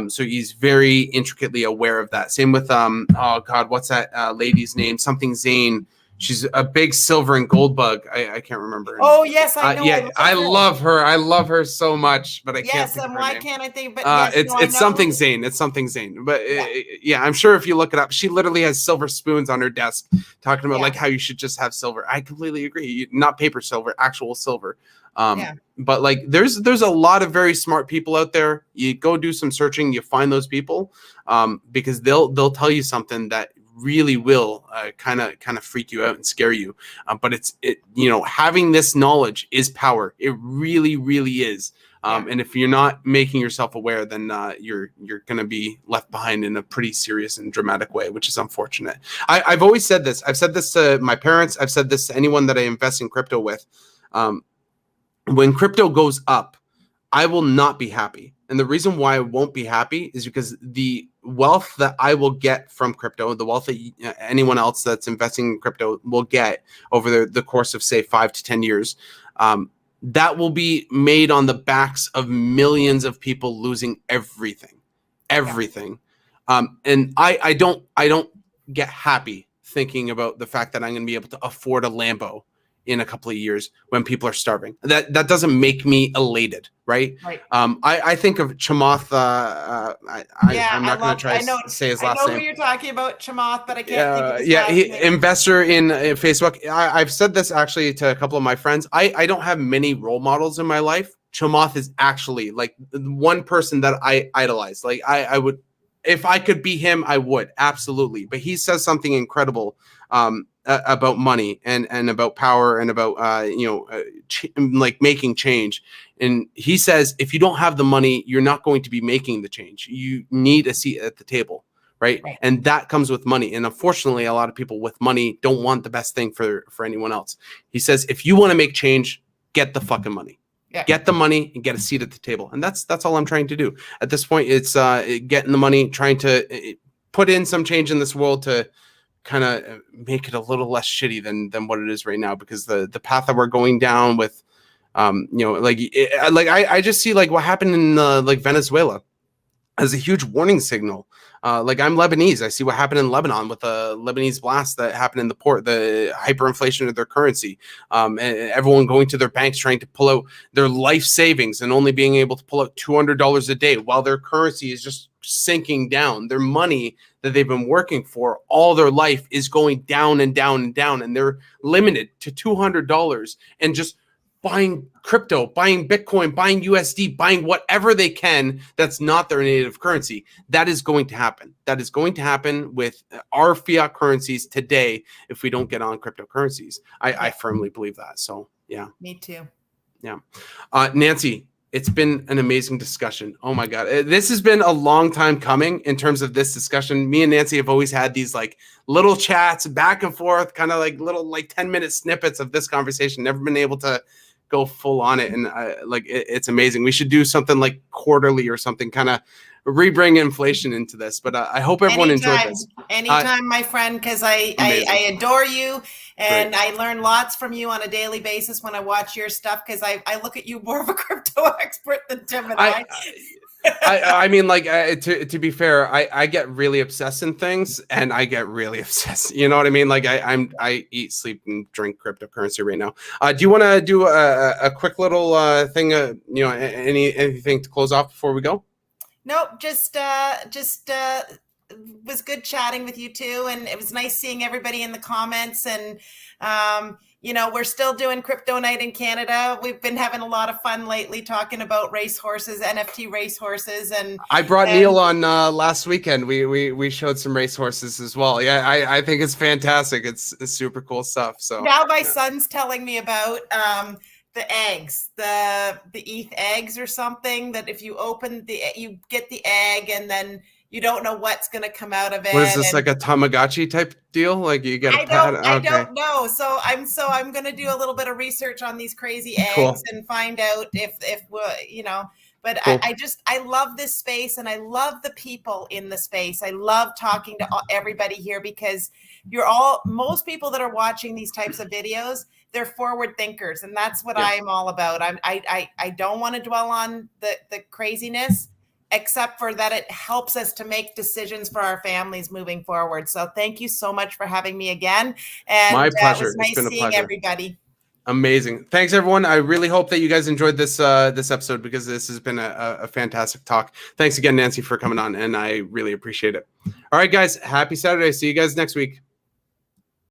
So he's very intricately aware of that. Same with, oh God, what's that lady's name? Something Zane. She's a big silver and gold bug. I can't remember. Oh yes, I know. Yeah, I love her. I love her so much, but I can't think of her why name. can't I think? But yes, it's something Zane. It's something Zane. But yeah, I'm sure if you look it up, she literally has silver spoons on her desk, talking about like how you should just have silver. I completely agree. Not paper silver, actual silver. But like, there's a lot of very smart people out there. You go do some searching, you find those people, because they'll tell you something that really will kind of freak you out and scare you. But having this knowledge is power. It really, really is. And if you're not making yourself aware, then you're going to be left behind in a pretty serious and dramatic way, which is unfortunate. I've always said this. I've said this to my parents. I've said this to anyone that I invest in crypto with. When crypto goes up, I will not be happy. And the reason why I won't be happy is because the wealth that I will get from crypto, the wealth that anyone else that's investing in crypto will get over the course of, say, 5 to 10 years, that will be made on the backs of millions of people losing everything. And I don't get happy thinking about the fact that I'm going to be able to afford a Lambo in a couple of years when people are starving. That doesn't make me elated, right? I think of Chamath. I'm not going to try to say his last name. I know who you're talking about, Chamath, but I can't think of his last name. Investor in Facebook. I've said this actually to a couple of my friends. I don't have many role models in my life. Chamath is actually like one person that I idolize. Like I would, if I could be him, I would, absolutely. But he says something incredible about money and about power and about like making change. And he says, if you don't have the money, you're not going to be making the change. You need a seat at the table, right? And that comes with money. And unfortunately, a lot of people with money don't want the best thing for anyone else. He says, if you want to make change, get the fucking money. Get the money and get a seat at the table. And that's all I'm trying to do at this point. It's getting the money, trying to put in some change in this world to kind of make it a little less shitty than what it is right now, because the path that we're going down with I just see like what happened in like Venezuela as a huge warning signal. Like, I'm Lebanese. I see what happened in Lebanon with the Lebanese blast that happened in the port, the hyperinflation of their currency, and everyone going to their banks trying to pull out their life savings and only being able to pull out $200 a day while their currency is just sinking down. Their money that they've been working for all their life is going down and down and down, and they're limited to $200 and just buying crypto, buying Bitcoin, buying USD, buying whatever they can that's not their native currency. That is going to happen. That is going to happen with our fiat currencies today if we don't get on cryptocurrencies. I firmly believe that. So, yeah. Me too. Yeah. Nancy, it's been an amazing discussion. Oh my God. This has been a long time coming in terms of this discussion. Me and Nancy have always had these like little chats back and forth, kind of like little like 10-minute snippets of this conversation. Never been able to go full on it. And it's amazing. We should do something like quarterly or something, kind of re-bring inflation into this. But I hope everyone enjoyed this. Anytime, my friend, because I adore you, and I learn lots from you on a daily basis when I watch your stuff, because I look at you more of a crypto expert than Tim and I. I mean, like, to be fair, I get really obsessed in things, and I get really obsessed. You know what I mean? Like, I eat, sleep, and drink cryptocurrency right now. Do you want to do a quick little thing? Anything to close off before we go? Nope. Just was good chatting with you too, and it was nice seeing everybody in the comments. And we're still doing Crypto Night in Canada. We've been having a lot of fun lately talking about racehorses, NFT racehorses, and I brought Neil on last weekend. We showed some racehorses as well. Yeah, I think it's fantastic. It's super cool stuff. So now my son's telling me about the eggs, the ETH eggs or something, that if you open you get the egg and then you don't know what's going to come out of it. What is this, like a Tamagotchi type deal? Like you get a pet? I don't know. So I'm going to do a little bit of research on these crazy eggs and find out if but cool. I love this space, and I love the people in the space. I love talking to everybody here, because most people that are watching these types of videos, they're forward thinkers, and that's what I'm all about. I don't want to dwell on the craziness. except for that it helps us to make decisions for our families moving forward. So thank you so much for having me again. And My it pleasure. was nice It's been a seeing pleasure. everybody. Amazing. Thanks, everyone. I really hope that you guys enjoyed this episode, because this has been a fantastic talk. Thanks again, Nancy, for coming on, and I really appreciate it. All right, guys. Happy Saturday. See you guys next week.